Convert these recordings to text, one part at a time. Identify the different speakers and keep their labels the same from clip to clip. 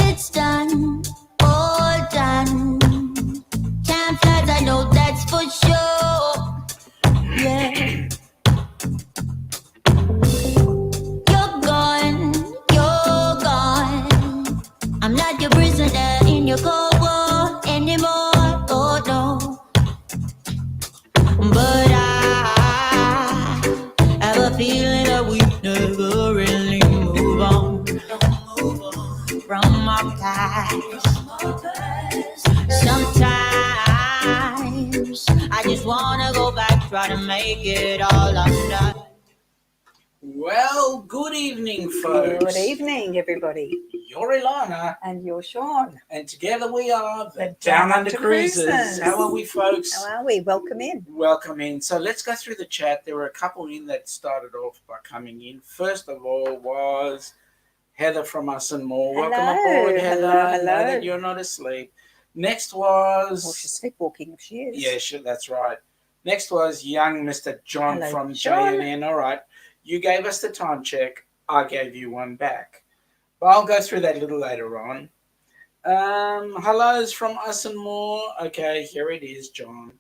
Speaker 1: It's done, all done. Time flies, I know that's for sure. Yeah. You're gone, you're gone. I'm not your prisoner in your cold war anymore. Oh no. But I have a feeling that we never really move on from our past. Sometimes I just wanna go back, try to make it all undone.
Speaker 2: Well, good evening, folks.
Speaker 3: Good evening, everybody.
Speaker 2: You're Ilana,
Speaker 3: And you're Sean.
Speaker 2: and together we are the
Speaker 3: Down
Speaker 2: Down Under
Speaker 3: Under
Speaker 2: Cruisers.
Speaker 3: Cruisers.
Speaker 2: How are we, folks?
Speaker 3: How are we? Welcome in.
Speaker 2: Welcome in. So let's go through the chat. There were a couple in that started off by coming in. First of all was Heather from Us and More. Welcome
Speaker 3: Hello.
Speaker 2: aboard, Heather.
Speaker 3: Hello,
Speaker 2: I know
Speaker 3: hello.
Speaker 2: that you're not asleep. Next was...
Speaker 3: Well, she's sleepwalking if she is.
Speaker 2: Yeah, sure, that's right. Next was young Mr. John
Speaker 3: Hello,
Speaker 2: from
Speaker 3: John.
Speaker 2: JNN. All right. You gave us the time check. I gave you one back. But I'll go through that a little later on. Hellos from Us and More. Okay, here it is, John.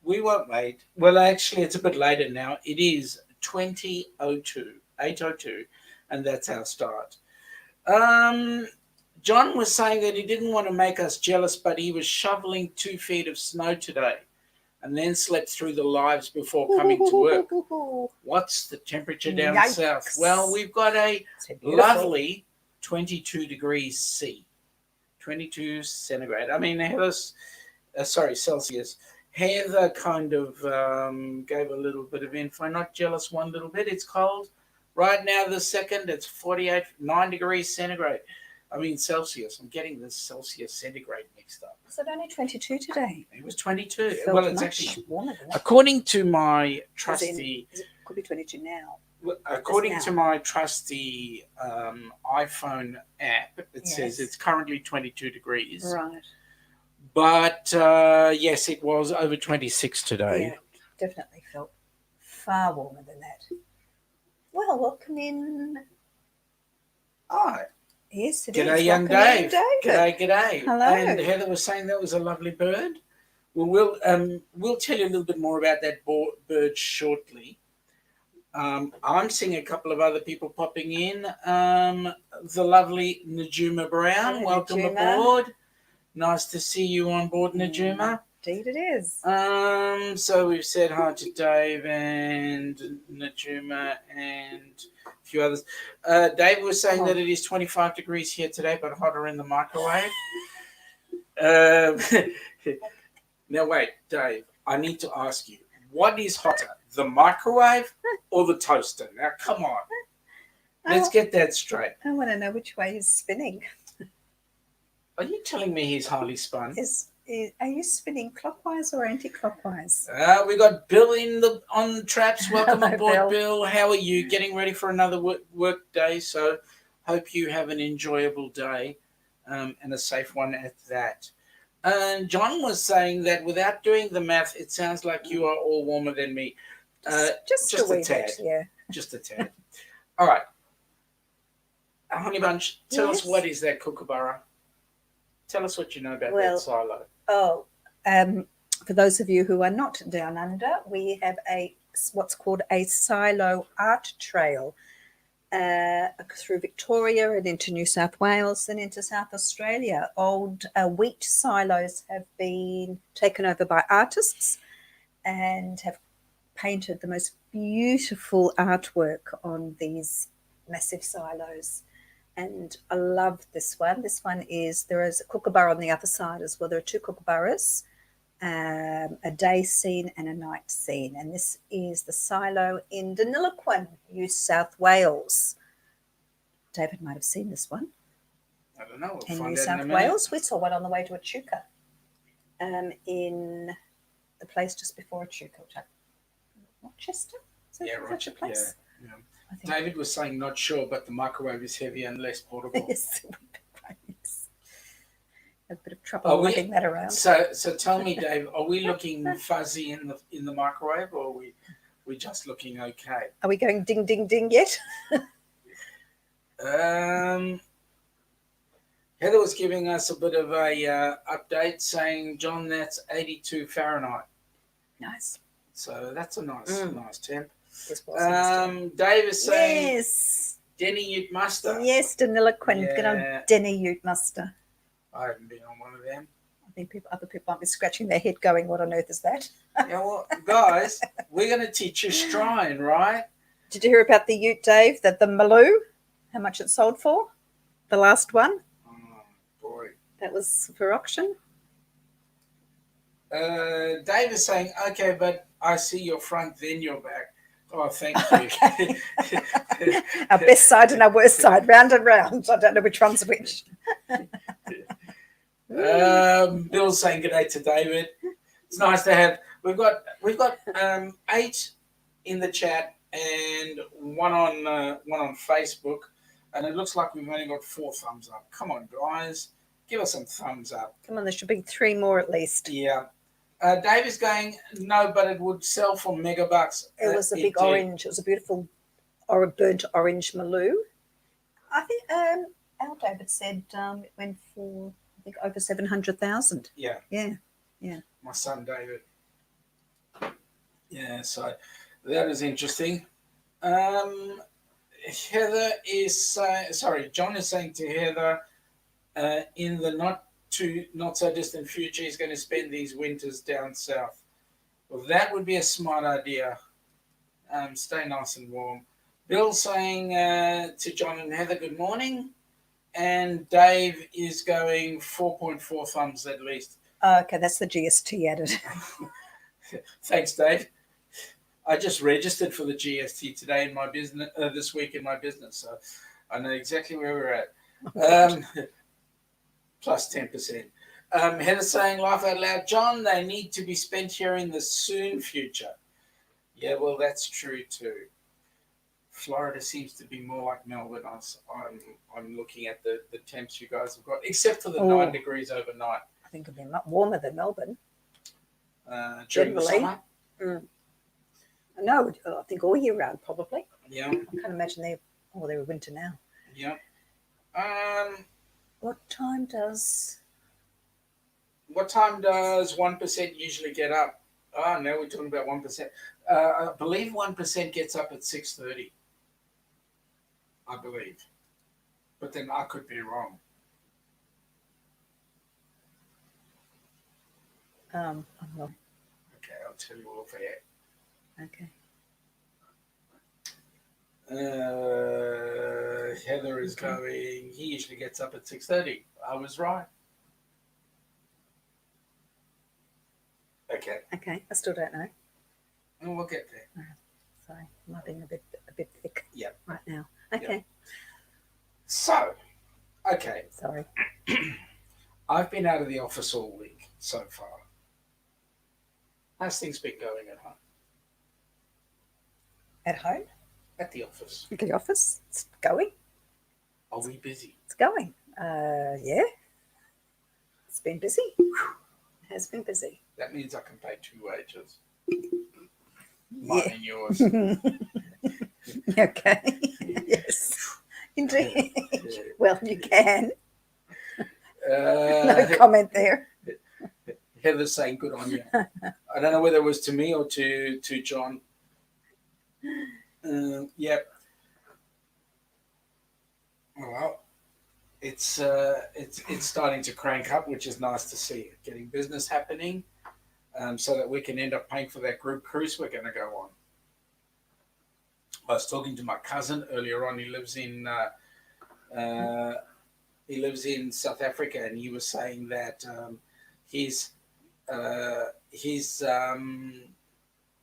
Speaker 2: We won't wait. Well, actually, it's a bit later now. It is 8:02, and that's our start. John was saying that he didn't want to make us jealous, but he was shoveling 2 feet of snow today and then slept through the lives before coming to work. What's the temperature down
Speaker 3: Yikes.
Speaker 2: south? Well, we've got a
Speaker 3: So beautiful.
Speaker 2: lovely 22 degrees C, 22 centigrade. I mean, Heather's, Celsius. Heather kind of gave a little bit of info. Not jealous one little bit. It's cold. Right now, the second, it's 9 degrees centigrade. I mean, Celsius. I'm getting the Celsius centigrade mixed up.
Speaker 3: Is it only 22 today?
Speaker 2: It was 22.
Speaker 3: Felt
Speaker 2: Well, it's
Speaker 3: much
Speaker 2: actually,
Speaker 3: warmer than that.
Speaker 2: according to my trusty...
Speaker 3: Could be 22 now.
Speaker 2: According
Speaker 3: now.
Speaker 2: to my trusty iPhone app, it says
Speaker 3: Yes.
Speaker 2: it's currently 22 degrees.
Speaker 3: Right.
Speaker 2: But yes, it was over 26 today.
Speaker 3: Yeah, definitely felt far warmer than that. Well, welcome in.
Speaker 2: Oh,
Speaker 3: Yes, it
Speaker 2: g'day,
Speaker 3: is.
Speaker 2: young
Speaker 3: Welcome in,
Speaker 2: Dave.
Speaker 3: David.
Speaker 2: G'day.
Speaker 3: Hello.
Speaker 2: And Heather was saying that was a lovely bird. Well, we'll tell you a little bit more about that bird shortly. I'm seeing a couple of other people popping in. The lovely Najuma Brown,
Speaker 3: Hello,
Speaker 2: welcome
Speaker 3: Najuma.
Speaker 2: aboard. Nice to see you on board, Najuma.
Speaker 3: Indeed it is.
Speaker 2: So we've said hi to Dave and Najuma and a few others. Dave was saying that it is 25 degrees here today, but hotter in the microwave. Now wait, Dave, I need to ask you, what is hotter, the microwave or the toaster? Now come on, let's get that straight.
Speaker 3: I want to know which way he's spinning.
Speaker 2: Are you telling me he's highly spun?
Speaker 3: Are you spinning clockwise or anti-clockwise?
Speaker 2: We got Bill on the traps. Welcome
Speaker 3: Hello,
Speaker 2: aboard, Bill. How are you? Getting ready for another work day, so hope you have an enjoyable day and a safe one at that. And John was saying that without doing the math, it sounds like you are all warmer than me.
Speaker 3: Just a wee bit, yeah.
Speaker 2: Just a tad. All right. Honey Bunch, tell us
Speaker 3: Yes.
Speaker 2: what is that kookaburra? Tell us what you know about
Speaker 3: Well,
Speaker 2: that silo.
Speaker 3: Oh, for those of you who are not down under, we have what's called a silo art trail through Victoria and into New South Wales and into South Australia. Old wheat silos have been taken over by artists and have painted the most beautiful artwork on these massive silos. And I love this one. This one is, there is a kookaburra on the other side as well. There are two kookaburras, a day scene and a night scene. And this is the silo in Deniliquin, New South Wales. David might have seen this one.
Speaker 2: I don't know. We'll
Speaker 3: In
Speaker 2: find
Speaker 3: New
Speaker 2: out
Speaker 3: South
Speaker 2: in a minute.
Speaker 3: Wales. We saw one on the way to Echuca in the place just before Echuca. Rochester? Is that
Speaker 2: Yeah,
Speaker 3: such
Speaker 2: Roger.
Speaker 3: a place?
Speaker 2: Yeah.
Speaker 3: I think.
Speaker 2: David was saying not sure, but the microwave is heavier and less portable.
Speaker 3: Yes, it would be great. A bit of trouble
Speaker 2: Are we-
Speaker 3: lugging that around.
Speaker 2: So tell me, Dave, are we looking fuzzy in the microwave, or are we just looking okay?
Speaker 3: Are we going ding, ding, ding yet?
Speaker 2: Heather was giving us a bit of a update saying, John, that's 82 Fahrenheit.
Speaker 3: Nice.
Speaker 2: So that's a nice temp.
Speaker 3: This was a nice temp.
Speaker 2: Dave is saying,
Speaker 3: Yes.
Speaker 2: Denny Ute Muster.
Speaker 3: Yes, Daniloquin.
Speaker 2: Yeah.
Speaker 3: Good on Denny Ute Muster.
Speaker 2: I haven't been on one of them.
Speaker 3: I think other people might be scratching their head going, what on earth is that?
Speaker 2: Yeah, well, guys, we're going to teach you Strine, right?
Speaker 3: Did you hear about the Ute, Dave? That the Maloo? How much it sold for? The last one?
Speaker 2: Oh, boy.
Speaker 3: That was for auction?
Speaker 2: Dave is saying, okay, but I see your front, then your back. Oh, thank you.
Speaker 3: Our best side and our worst side, round and round. I don't know which one's which.
Speaker 2: Bill's saying good day to David. It's nice to have. We've got 8 in the chat and one on Facebook, and it looks like we've only got 4 thumbs up. Come on, guys, give us some thumbs up.
Speaker 3: Come on, there should be 3 more at least.
Speaker 2: Yeah. Dave is going, no, but it would sell for megabucks.
Speaker 3: It was a big orange. It was a beautiful burnt orange Maloo. I think our David said it went for, I think, over 700,000.
Speaker 2: Yeah.
Speaker 3: Yeah.
Speaker 2: My son David. Yeah, so that is interesting. Heather is John is saying to Heather, in the not so distant future, he's going to spend these winters down south. Well, that would be a smart idea. Stay nice and warm. Bill saying to John and Heather, good morning. And Dave is going 4.4 thumbs at least.
Speaker 3: Okay, that's the GST added.
Speaker 2: Thanks, Dave. I just registered for the GST today in my business, this week in my business, so I know exactly where we're at. Plus 10%. Heather saying, laugh out loud, John, they need to be spent here in the soon future. Yeah, well, that's true too. Florida seems to be more like Melbourne. I'm looking at the temps you guys have got, except for the 9 degrees overnight.
Speaker 3: I think it'll be much warmer than Melbourne.
Speaker 2: During the summer?
Speaker 3: No, I think all year round probably.
Speaker 2: Yeah.
Speaker 3: I can't imagine they're winter now.
Speaker 2: Yeah.
Speaker 3: What time does
Speaker 2: 1% usually get up? Oh, no, we're talking about 1%. I believe 1% gets up at 6:30. I believe. But then I could be wrong.
Speaker 3: I'm not.
Speaker 2: Okay, I'll tell you all for it.
Speaker 3: Okay.
Speaker 2: Heather is going, he usually gets up at 6:30. I was right. Okay.
Speaker 3: Okay, I still don't know.
Speaker 2: And we'll get there.
Speaker 3: Sorry, I'm not being a bit thick
Speaker 2: Yep.
Speaker 3: right now. Okay.
Speaker 2: Yep. So, okay.
Speaker 3: Sorry.
Speaker 2: I've been out of the office all week so far. How's things been going at home?
Speaker 3: At home?
Speaker 2: At the office.
Speaker 3: At the office? It's going.
Speaker 2: Are we busy?
Speaker 3: It's going. Yeah. It's been busy. It has been busy.
Speaker 2: That means I can pay 2 wages. Mine and yours.
Speaker 3: Okay. Yes. Indeed. Well, you can. No comment there.
Speaker 2: Heather's saying good on you. I don't know whether it was to me or to John. Yep. Well, it's starting to crank up, which is nice to see. Getting business happening, so that we can end up paying for that group cruise we're going to go on. I was talking to my cousin earlier on. He lives in South Africa, and he was saying that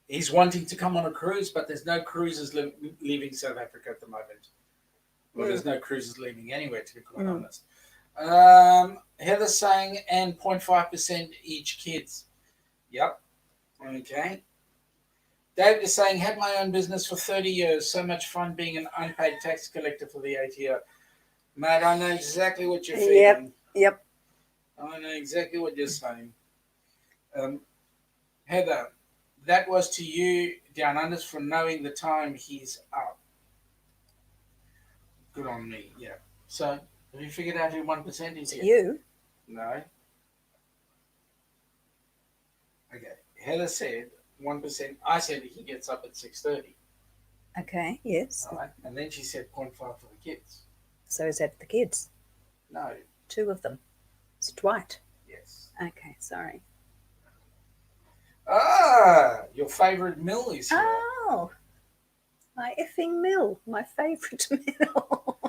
Speaker 2: he's wanting to come on a cruise, but there's no cruises leaving South Africa at the moment. Well, there's no cruises leaving anywhere, to be quite honest. Heather's saying, and 0.5% each kids. Yep. Okay. David is saying, had my own business for 30 years. So much fun being an unpaid tax collector for the ATO. Mate, I know exactly what you're feeling.
Speaker 3: Yep.
Speaker 2: I know exactly what you're saying. Heather, that was to you, Down Unders, for knowing the time he's up. Good on me, yeah. So, have you figured out who 1% is
Speaker 3: It's
Speaker 2: yet?
Speaker 3: you.
Speaker 2: No. Okay. Heather said 1%. I said he gets up at 6:30.
Speaker 3: Okay, yes.
Speaker 2: All right. And then she said 0.5 for the kids.
Speaker 3: So is that the kids?
Speaker 2: No.
Speaker 3: 2 of them. It's Dwight.
Speaker 2: Yes.
Speaker 3: Okay, sorry.
Speaker 2: Your favourite mill is here.
Speaker 3: Oh, my effing mill. My favourite mill.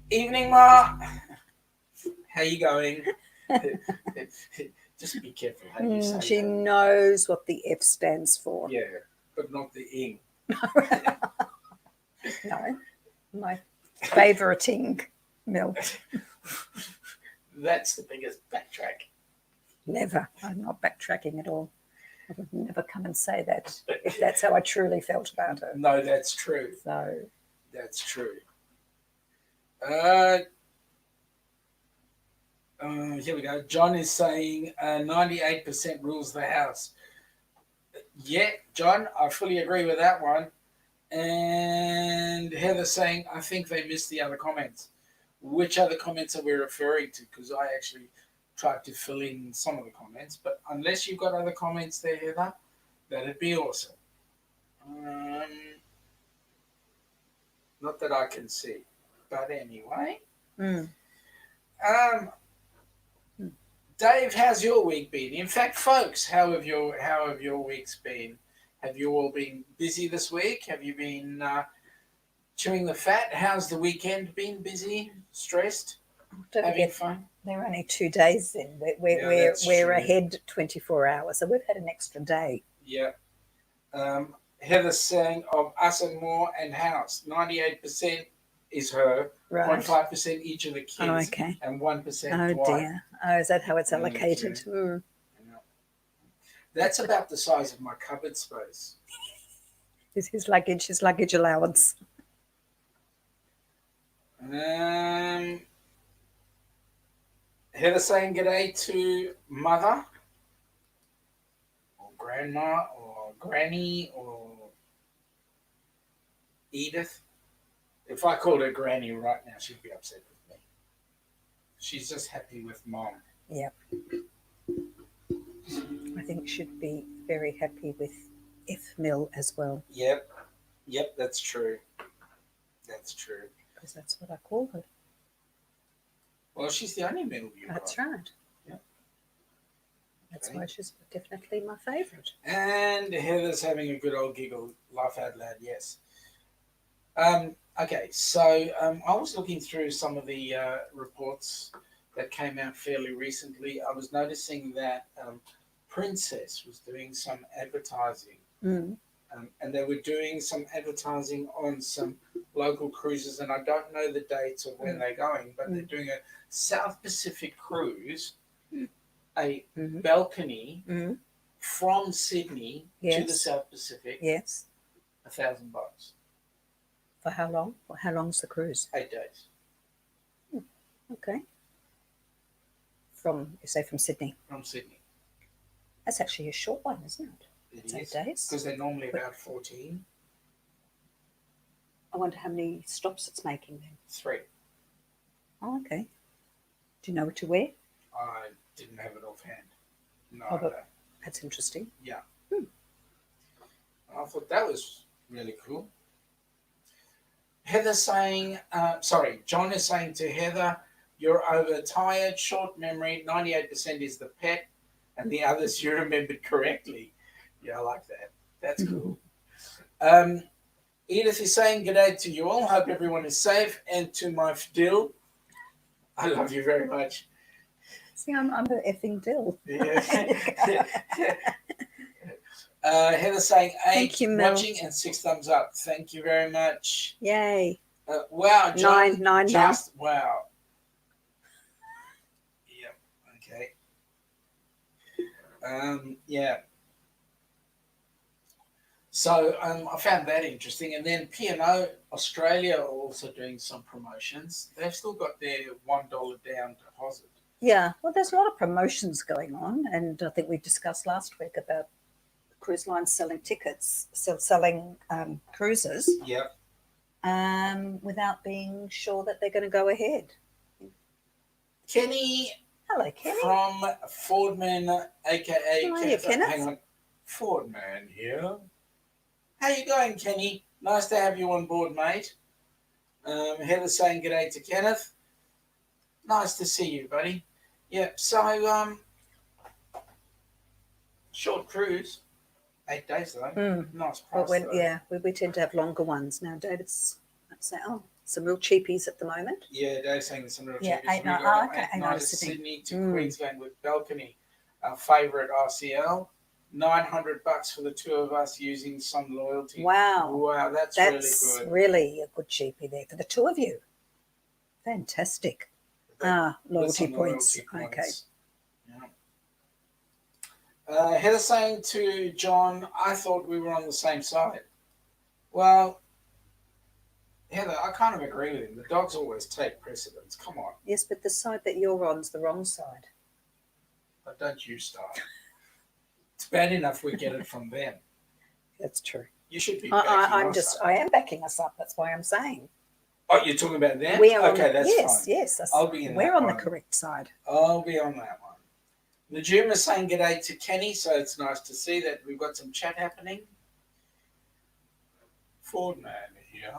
Speaker 2: Evening, Ma. How you going? Just be careful how you say
Speaker 3: She
Speaker 2: that.
Speaker 3: knows what the F stands for.
Speaker 2: Yeah, but not the ing.
Speaker 3: No, my favouriting mill.
Speaker 2: That's the biggest backtrack.
Speaker 3: Never. I'm not backtracking at all. I would never come and say that if that's how I truly felt about her.
Speaker 2: No, that's true.
Speaker 3: So,
Speaker 2: That's true. Here we go. John is saying 98% rules the house. Yeah, John, I fully agree with that one. And Heather's saying, I think they missed the other comments. Which other comments are we referring to? Because I actually tried to fill in some of the comments. But unless you've got other comments there, Heather, that'd be awesome. Not that I can see. But anyway. Dave, how's your week been? In fact, folks, how have your weeks been? Have you all been busy this week? Have you been chewing the fat? How's the weekend been? Busy? Stressed? Having fun?
Speaker 3: They're only 2 days in. We're
Speaker 2: true.
Speaker 3: ahead 24 hours, so we've had an extra day.
Speaker 2: Yeah. Heather's saying of us and more and house, 98% is her,
Speaker 3: Right.
Speaker 2: 0.5% each of the kids,
Speaker 3: Oh, okay.
Speaker 2: and 1%
Speaker 3: Oh,
Speaker 2: Dwight.
Speaker 3: dear. Oh, is that how it's allocated?
Speaker 2: Okay.
Speaker 3: Mm.
Speaker 2: That's about the size of my cupboard space.
Speaker 3: Is his luggage allowance.
Speaker 2: Heather saying g'day to mother or grandma or granny or Edith. If I called her granny right now, she'd be upset with me. She's just happy with mom.
Speaker 3: Yep. I think she'd be very happy with F Mill as well.
Speaker 2: Yep, that's true. That's true.
Speaker 3: Because that's what I call her.
Speaker 2: Well, she's the only middle you
Speaker 3: That's
Speaker 2: got.
Speaker 3: right.
Speaker 2: Yep.
Speaker 3: That's
Speaker 2: Okay.
Speaker 3: why she's definitely my favourite.
Speaker 2: And Heather's having a good old giggle. Laugh out loud, yes. Okay, so I was looking through some of the reports that came out fairly recently. I was noticing that Princess was doing some advertising.
Speaker 3: Mm.
Speaker 2: And they were doing some advertising on some local cruises, and I don't know the dates of when they're going, but they're doing a South Pacific cruise, a balcony from Sydney to the South Pacific.
Speaker 3: Yes.
Speaker 2: $1,000.
Speaker 3: For how long? How long's the cruise?
Speaker 2: 8 days.
Speaker 3: Okay. From Sydney?
Speaker 2: From Sydney.
Speaker 3: That's actually a short one, isn't it?
Speaker 2: It's
Speaker 3: 8 days.
Speaker 2: Because they're normally about 14.
Speaker 3: I wonder how many stops it's making then.
Speaker 2: 3.
Speaker 3: Oh, okay. Do you know what to wear?
Speaker 2: I didn't have it offhand. No,
Speaker 3: Oh,
Speaker 2: I don't.
Speaker 3: that's interesting.
Speaker 2: Yeah. I thought that was really cool. Heather saying, John is saying to Heather, you're overtired, short memory, 98% is the pet, and the others you remembered correctly. Yeah, I like that. That's cool. Edith is saying, g'day to you all. Hope everyone is safe. And to my Dill, I love you very much.
Speaker 3: See, I'm the effing Dill.
Speaker 2: Yeah. Heather saying 8,
Speaker 3: Thank you, Mel.
Speaker 2: watching, and 6 thumbs up. Thank you very much.
Speaker 3: Yay.
Speaker 2: Wow, John.
Speaker 3: 9
Speaker 2: just now. Wow. Yep. Okay. Yeah. So I found that interesting. And then P&O Australia are also doing some promotions. They've still got their $1 down deposit.
Speaker 3: Yeah, well, there's a lot of promotions going on, and I think we discussed last week about cruise lines selling tickets, selling cruises
Speaker 2: Yep.
Speaker 3: without being sure that they're going to go ahead.
Speaker 2: Kenny
Speaker 3: Hello, Kenny.
Speaker 2: from Fordman, aka
Speaker 3: How are you, Kenneth?
Speaker 2: Hang on. Fordman here. How you going, Kenny? Nice to have you on board, mate. Heather's saying g'day to Kenneth. Nice to see you, buddy. Yeah, so short cruise, 8 days though. Nice price.
Speaker 3: But we tend to have longer ones now. David's saying, some real cheapies at the moment.
Speaker 2: Yeah, Dave's saying there's some real
Speaker 3: Yeah,
Speaker 2: cheapies.
Speaker 3: 8 night,
Speaker 2: got
Speaker 3: 8
Speaker 2: 8
Speaker 3: night
Speaker 2: night
Speaker 3: of
Speaker 2: of
Speaker 3: Sydney.
Speaker 2: Sydney to Queensland with balcony. Our favourite RCL. $900 for the two of us using some loyalty.
Speaker 3: Wow,
Speaker 2: that's
Speaker 3: that's
Speaker 2: really good.
Speaker 3: really a good cheapie there for the two of you. Fantastic. Loyalty points. Okay.
Speaker 2: Yeah. Heather saying to John, I thought we were on the same side. Well, Heather, I kind of agree with him. The dogs always take precedence. Come on.
Speaker 3: Yes, but the side that you're on's the wrong side.
Speaker 2: But don't you start. It's bad enough we get it from them.
Speaker 3: That's true.
Speaker 2: You should be backing us up.
Speaker 3: I am backing us up. That's why I'm saying.
Speaker 2: Oh, you're talking about them?
Speaker 3: We are
Speaker 2: okay, that's
Speaker 3: yes,
Speaker 2: fine.
Speaker 3: Yes,
Speaker 2: I'll be in
Speaker 3: we're
Speaker 2: that
Speaker 3: on
Speaker 2: one.
Speaker 3: the correct side.
Speaker 2: I'll be on that one. Najuma's saying g'day to Kenny, so it's nice to see that we've got some chat happening. Fordman here.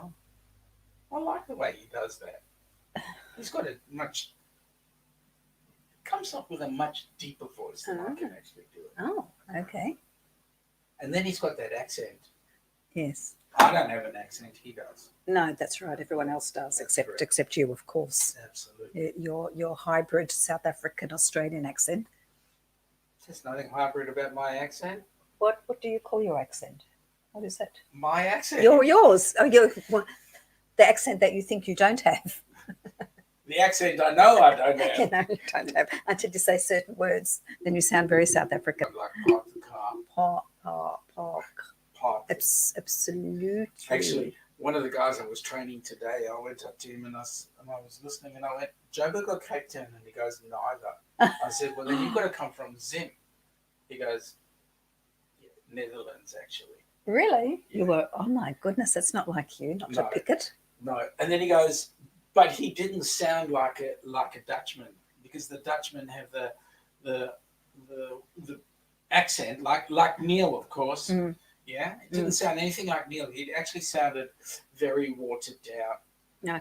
Speaker 2: I like the way he does that. He's got comes up with a much deeper voice than I can actually do it.
Speaker 3: Oh, okay.
Speaker 2: And then he's got that accent.
Speaker 3: Yes.
Speaker 2: I don't have an accent, he does.
Speaker 3: No, that's right. Everyone else does, except you, of course.
Speaker 2: Absolutely.
Speaker 3: Your hybrid South African Australian accent.
Speaker 2: There's nothing hybrid about my accent.
Speaker 3: What do you call your accent? What is it?
Speaker 2: My accent?
Speaker 3: Yours. Oh, the accent that you think you don't have.
Speaker 2: The accent I know I don't have.
Speaker 3: No, you don't have. Until you say certain words, then you sound very South African.
Speaker 2: Like park the car.
Speaker 3: Park. Absolutely.
Speaker 2: Actually, one of the guys I was training today, I went up to him and I was listening and I went, Joburg or Cape Town? And he goes, neither. I said, well, then you've got to come from Zim. He goes, yeah, Netherlands, actually.
Speaker 3: Really?
Speaker 2: Yeah.
Speaker 3: You were, oh my goodness, that's not like you, not to pick it.
Speaker 2: No. And then he goes, but he didn't sound like a Dutchman, because the Dutchmen have the accent, like Neil, of course.
Speaker 3: Mm.
Speaker 2: Yeah, it didn't sound anything like Neil. It actually sounded very watered down.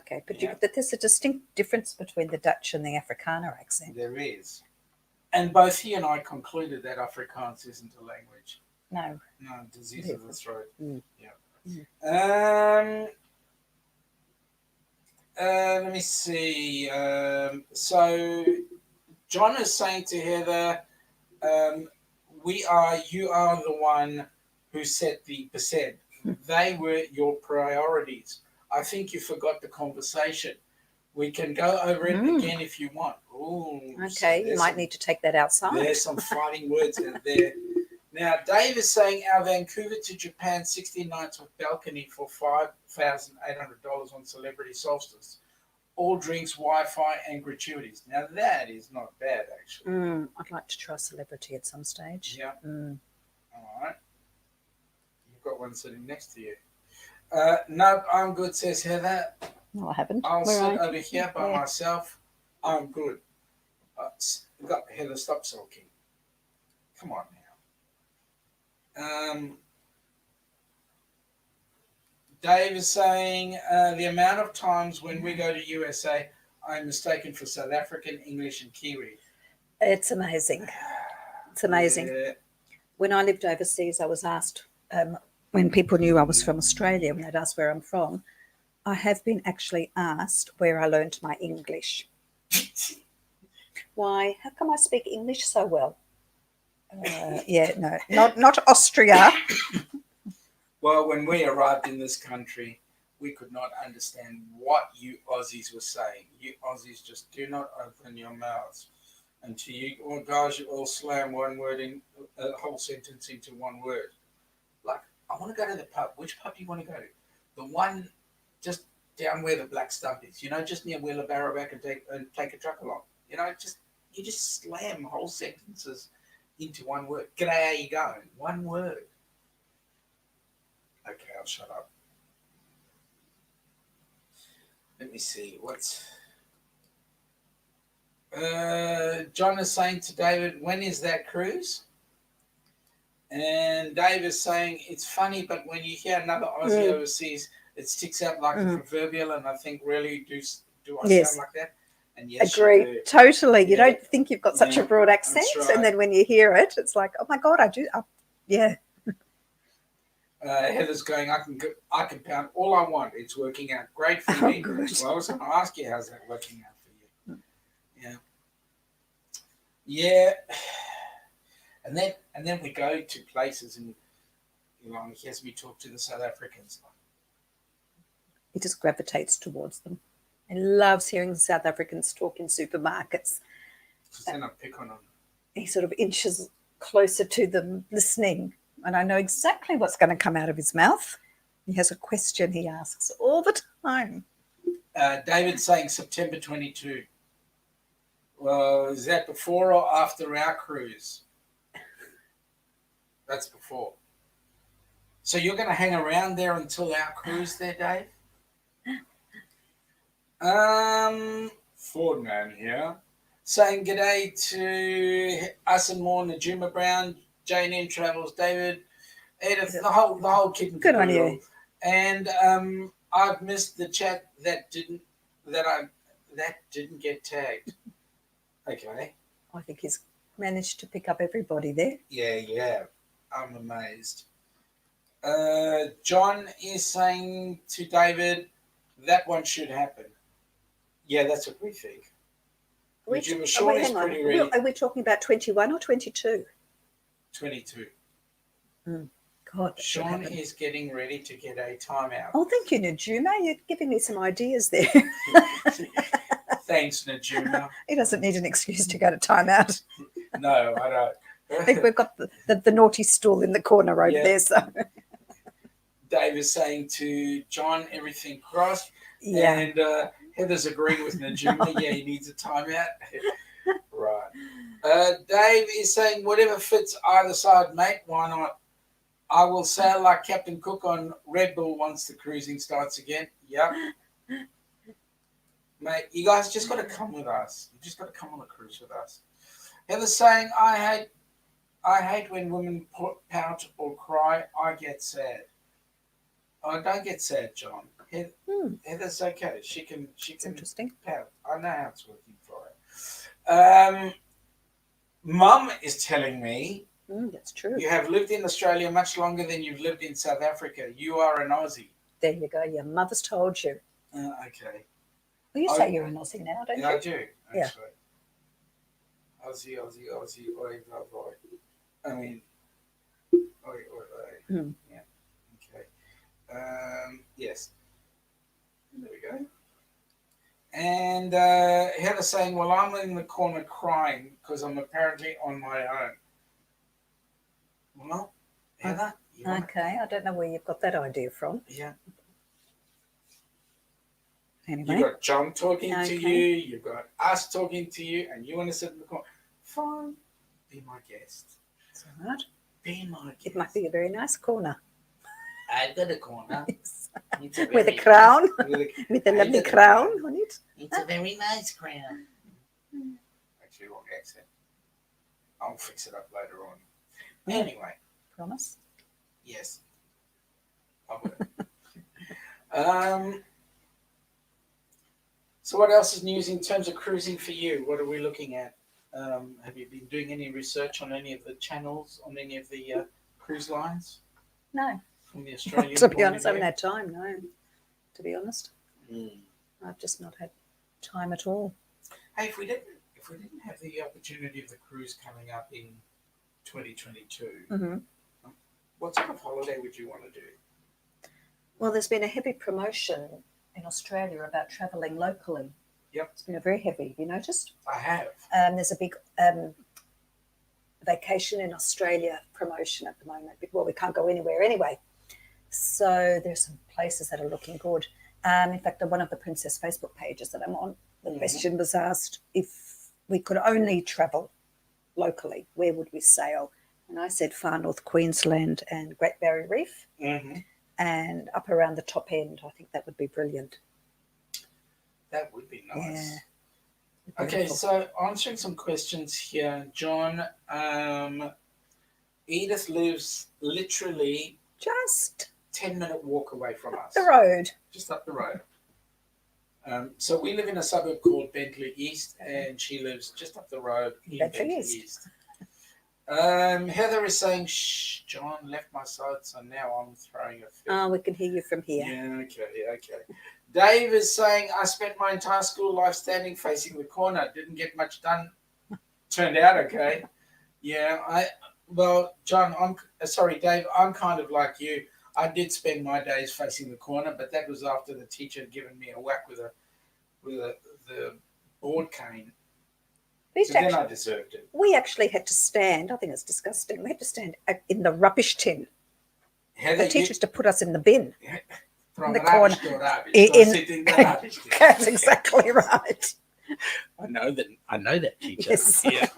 Speaker 3: Okay, but there's a distinct difference between the Dutch and the Afrikaner accent.
Speaker 2: There is. And both he and I concluded that Afrikaans isn't a language.
Speaker 3: No.
Speaker 2: No, disease of the throat.
Speaker 3: Mm.
Speaker 2: Yeah. Let me see. So John is saying to Heather, you are the one who set the percent. They were your priorities. I think you forgot the conversation. We can go over it again if you want. Ooh,
Speaker 3: okay, you might need to take that outside.
Speaker 2: There's some fighting words in there. Now, Dave is saying our Vancouver to Japan 16 nights with balcony for $5,800 on Celebrity Solstice. All drinks, Wi-Fi, and gratuities. Now, that is not bad, actually.
Speaker 3: I'd like to try Celebrity at some stage.
Speaker 2: Yeah. All right. You've got one sitting next to you. No, I'm good, says Heather.
Speaker 3: No, I haven't.
Speaker 2: I'll sit over here by myself. I'm good. Heather, stop sulking. Come on now. Dave is saying the amount of times when we go to USA, I'm mistaken for South African, English, and Kiwi.
Speaker 3: It's amazing. It's amazing.
Speaker 2: Yeah.
Speaker 3: When I lived overseas, I was asked, when people knew I was from Australia, when they'd asked where I'm from, I have been actually asked where I learned my English. Why? How come I speak English so well? Not Austria.
Speaker 2: Well, when we arrived in this country, we could not understand what you Aussies were saying. You Aussies just do not open your mouths. And to you, well, guys, you all slam one word in a whole sentence into one word. Like, I want to go to the pub. Which pub do you want to go to? The one just down where the black stump is. Just near where the Barrowback and take a truck along. You just slam whole sentences into one word. G'day, how you going? One word. Okay, I'll shut up. Let me see. John is saying to David, when is that cruise? And Dave is saying, it's funny, but when you hear another Aussie overseas, it sticks out like a proverbial, and I think, really, do I sound like that? And yes,
Speaker 3: agree.
Speaker 2: you do.
Speaker 3: Totally. You
Speaker 2: Yeah.
Speaker 3: don't think you've got such a broad accent,
Speaker 2: right.
Speaker 3: and then when you hear it, it's like, oh my God, I do. Yeah.
Speaker 2: Heather's going, I can pound all I want. It's working out great for me.
Speaker 3: Good.
Speaker 2: Well, I was going to ask you, how's that working out for you? Yeah. And then we go to places, and he has me talk to the South Africans.
Speaker 3: He just gravitates towards them. He loves hearing South Africans talk in supermarkets.
Speaker 2: Because then I pick on them.
Speaker 3: He sort of inches closer to them, listening. And I know exactly what's going to come out of his mouth. He has a question he asks all the time.
Speaker 2: David's saying September 22. Well, is that before or after our cruise? That's before. So you're going to hang around there until our cruise there, Dave? Fordman here. Saying g'day to us and more, Najuma Brown, Jane N Travels, David, Edith, the whole kid and
Speaker 3: Good on
Speaker 2: caboodle.
Speaker 3: you.
Speaker 2: And I've missed the chat that didn't get tagged. Okay.
Speaker 3: I think he's managed to pick up everybody there.
Speaker 2: Yeah. I'm amazed. John is saying to David, that one should happen. Yeah, that's what we think. Sean is pretty ready.
Speaker 3: Are we talking about 21 or 22?
Speaker 2: 22.
Speaker 3: God.
Speaker 2: Sean is getting ready to get a timeout.
Speaker 3: Oh, thank you, Najuma. You're giving me some ideas there.
Speaker 2: Thanks, Najuma.
Speaker 3: He doesn't need an excuse to go to timeout.
Speaker 2: No, I don't.
Speaker 3: I think we've got the naughty stool in the corner over there. So
Speaker 2: Dave is saying to John, everything crossed.
Speaker 3: yeah.
Speaker 2: And Heather's agreeing with Najuma. Yeah, he needs a timeout. Right. Dave is saying, whatever fits either side, mate, why not? I will sail like Captain Cook on Red Bull once the cruising starts again. Yep. Mate, you guys just got to come with us. You just got to come on a cruise with us. Heather's saying, I hate when women pout or cry. I get sad. Oh, don't get sad, John. Heather's okay. She can
Speaker 3: Interesting.
Speaker 2: pout. I know how it's working for her. Mum is telling me
Speaker 3: that's true.
Speaker 2: you have lived in Australia much longer than you've lived in South Africa. You are an Aussie.
Speaker 3: There you go. Your mother's told you.
Speaker 2: Okay.
Speaker 3: Well, you say you're an Aussie now, don't you?
Speaker 2: I do,
Speaker 3: Yeah.
Speaker 2: actually. Aussie, oi, oi. I mean, oi. Yeah, okay. Yes. There we go. And Heather's saying, well, I'm in the corner crying because I'm apparently on my own. Well, Heather,
Speaker 3: Okay, I don't know where you've got that idea from.
Speaker 2: Yeah.
Speaker 3: Anyway.
Speaker 2: You've got John talking to
Speaker 3: Okay.
Speaker 2: you, you've got us talking to you, and you want to sit in the corner. Fine. Be my guest.
Speaker 3: That's all right.
Speaker 2: Be my guest.
Speaker 3: It might be a very nice corner.
Speaker 2: I've got a corner.
Speaker 3: Yes.
Speaker 2: It's a
Speaker 3: With a
Speaker 2: very
Speaker 3: crown.
Speaker 2: nice-
Speaker 3: With a
Speaker 2: I
Speaker 3: lovely
Speaker 2: got a
Speaker 3: crown on it.
Speaker 2: It's a very nice crown. Actually, wrong accent. I'll fix it up later on. Anyway,
Speaker 3: Promise.
Speaker 2: yes. I will. So what else is news in terms of cruising for you? What are we looking at? Have you been doing any research on any of the channels, on any of the cruise lines
Speaker 3: No.
Speaker 2: from the Australian
Speaker 3: To be
Speaker 2: point
Speaker 3: honest, I
Speaker 2: of
Speaker 3: haven't
Speaker 2: view?
Speaker 3: had time, no. To be honest. I've just not had time at all.
Speaker 2: Hey, if we didn't have the opportunity of the cruise coming up in 2022, what sort of holiday would you want to do?
Speaker 3: Well, there's been a heavy promotion in Australia about travelling locally.
Speaker 2: Yep.
Speaker 3: It's been very heavy. Have you noticed?
Speaker 2: I have.
Speaker 3: There's a big vacation in Australia promotion at the moment. Well, we can't go anywhere anyway. So there's some places that are looking good. In fact, on one of the Princess Facebook pages that I'm on, the question was asked if we could only travel locally, where would we sail? And I said far north Queensland and Great Barrier Reef, and up around the top end. I think that would be brilliant.
Speaker 2: That would be nice.
Speaker 3: Yeah.
Speaker 2: Okay, so answering some questions here, John. Edith lives literally
Speaker 3: Just
Speaker 2: 10-minute walk away from us.
Speaker 3: the road.
Speaker 2: Just up the road. So we live in a suburb called Bentley East, and she lives just up the road in Bentley East. Heather is saying, "Shh, John left my side, so now I'm throwing a fit."
Speaker 3: Oh, we can hear you from here.
Speaker 2: Yeah, okay. Dave is saying, "I spent my entire school life standing facing the corner. Didn't get much done. Turned out okay." Yeah, well, John, Dave, I'm kind of like you. I did spend my days facing the corner, but that was after the teacher had given me a whack with the board cane. So then I deserved it.
Speaker 3: We actually had to stand. I think it's disgusting. We had to stand in the rubbish tin.
Speaker 2: Heather,
Speaker 3: The teacher used to put us in the bin.
Speaker 2: From
Speaker 3: the
Speaker 2: the
Speaker 3: corner.
Speaker 2: rubbish to rubbish.
Speaker 3: In-
Speaker 2: In the rubbish bin.
Speaker 3: That's exactly right.
Speaker 2: I know that teacher.
Speaker 3: Yes.
Speaker 2: Yeah.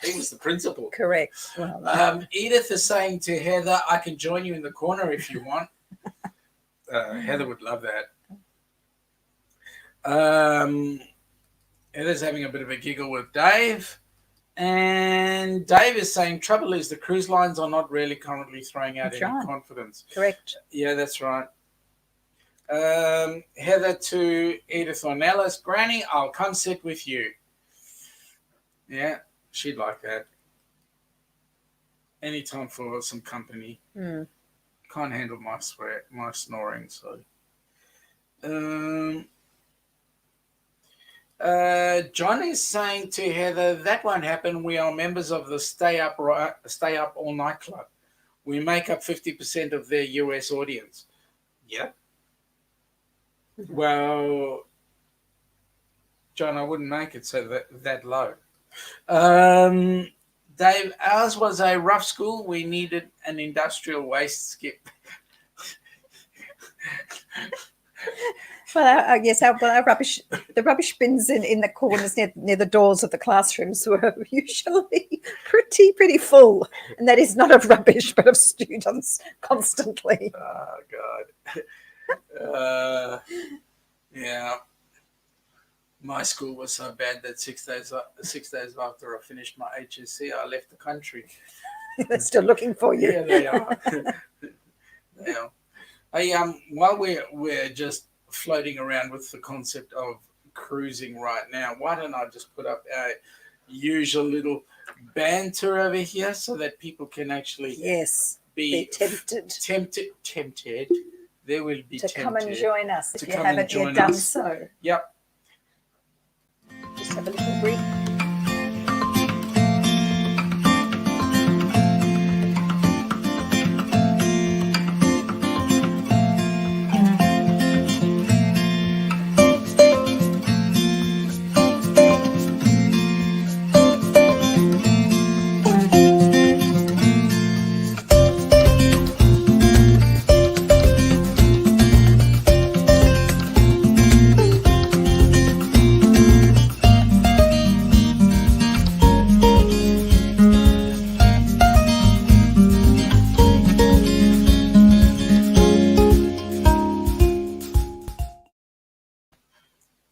Speaker 2: He was the principal.
Speaker 3: Correct. Well,
Speaker 2: Edith is saying to Heather, "I can join you in the corner if you want." Heather would love that. Heather's having a bit of a giggle with Dave. And Dave is saying, "Trouble is the cruise lines are not really currently throwing out any confidence."
Speaker 3: correct.
Speaker 2: Yeah, that's right. Heather to Edith Ornelas, "Granny, I'll come sit with you." Yeah, she'd like that. Anytime for some company. Can't handle my snoring, so. John is saying to Heather, "That won't happen. We are members of the Stay Up All Night Club. We make up 50% of their US audience." Yeah. Well, John, I wouldn't make it so that low. Dave, ours was a rough school. We needed an industrial waste skip.
Speaker 3: Well, yes, our rubbish, the rubbish bins in the corners near the doors of the classrooms were usually pretty full, and that is not of rubbish, but of students constantly.
Speaker 2: Oh God. Yeah. My school was so bad that 6 days after I finished my HSC, I left the country.
Speaker 3: They're still looking for you.
Speaker 2: Yeah, they are. They are. Hey, while we're just floating around with the concept of cruising right now, why don't I just put up our usual little banter over here so that people can actually be tempted. They will be
Speaker 3: to
Speaker 2: tempted
Speaker 3: come and join us if
Speaker 2: to
Speaker 3: you
Speaker 2: come
Speaker 3: haven't
Speaker 2: and
Speaker 3: yet
Speaker 2: join
Speaker 3: done
Speaker 2: us.
Speaker 3: so.
Speaker 2: Yep.
Speaker 3: Just have a little breathe.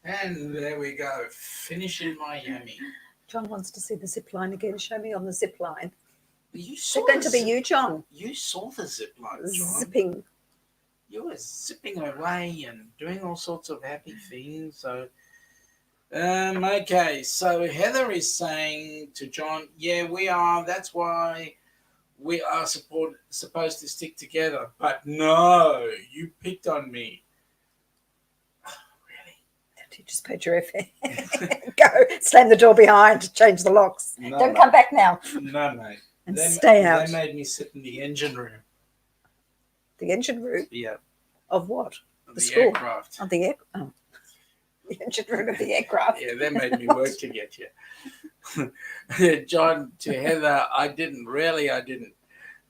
Speaker 2: And there we go. Finish in Miami.
Speaker 3: John wants to see the zip line again. Show me on the zip line.
Speaker 2: You
Speaker 3: Is
Speaker 2: saw
Speaker 3: it going to be you, John?
Speaker 2: You saw the zip line, John.
Speaker 3: Zipping.
Speaker 2: You were zipping away and doing all sorts of happy things. So, okay. So Heather is saying to John, "Yeah, we are. That's why we are supposed to stick together." But no, you picked on me.
Speaker 3: You just paid your fare. Go, slam the door behind, change the locks.
Speaker 2: No,
Speaker 3: Don't
Speaker 2: mate.
Speaker 3: come back now.
Speaker 2: No, mate.
Speaker 3: And stay out.
Speaker 2: They made me sit in the engine room.
Speaker 3: The engine room?
Speaker 2: Yeah.
Speaker 3: Of what?
Speaker 2: The
Speaker 3: school?
Speaker 2: aircraft.
Speaker 3: Of the air? Oh. the engine room of the aircraft.
Speaker 2: Yeah, that made me work to get you. John, to Heather, I didn't.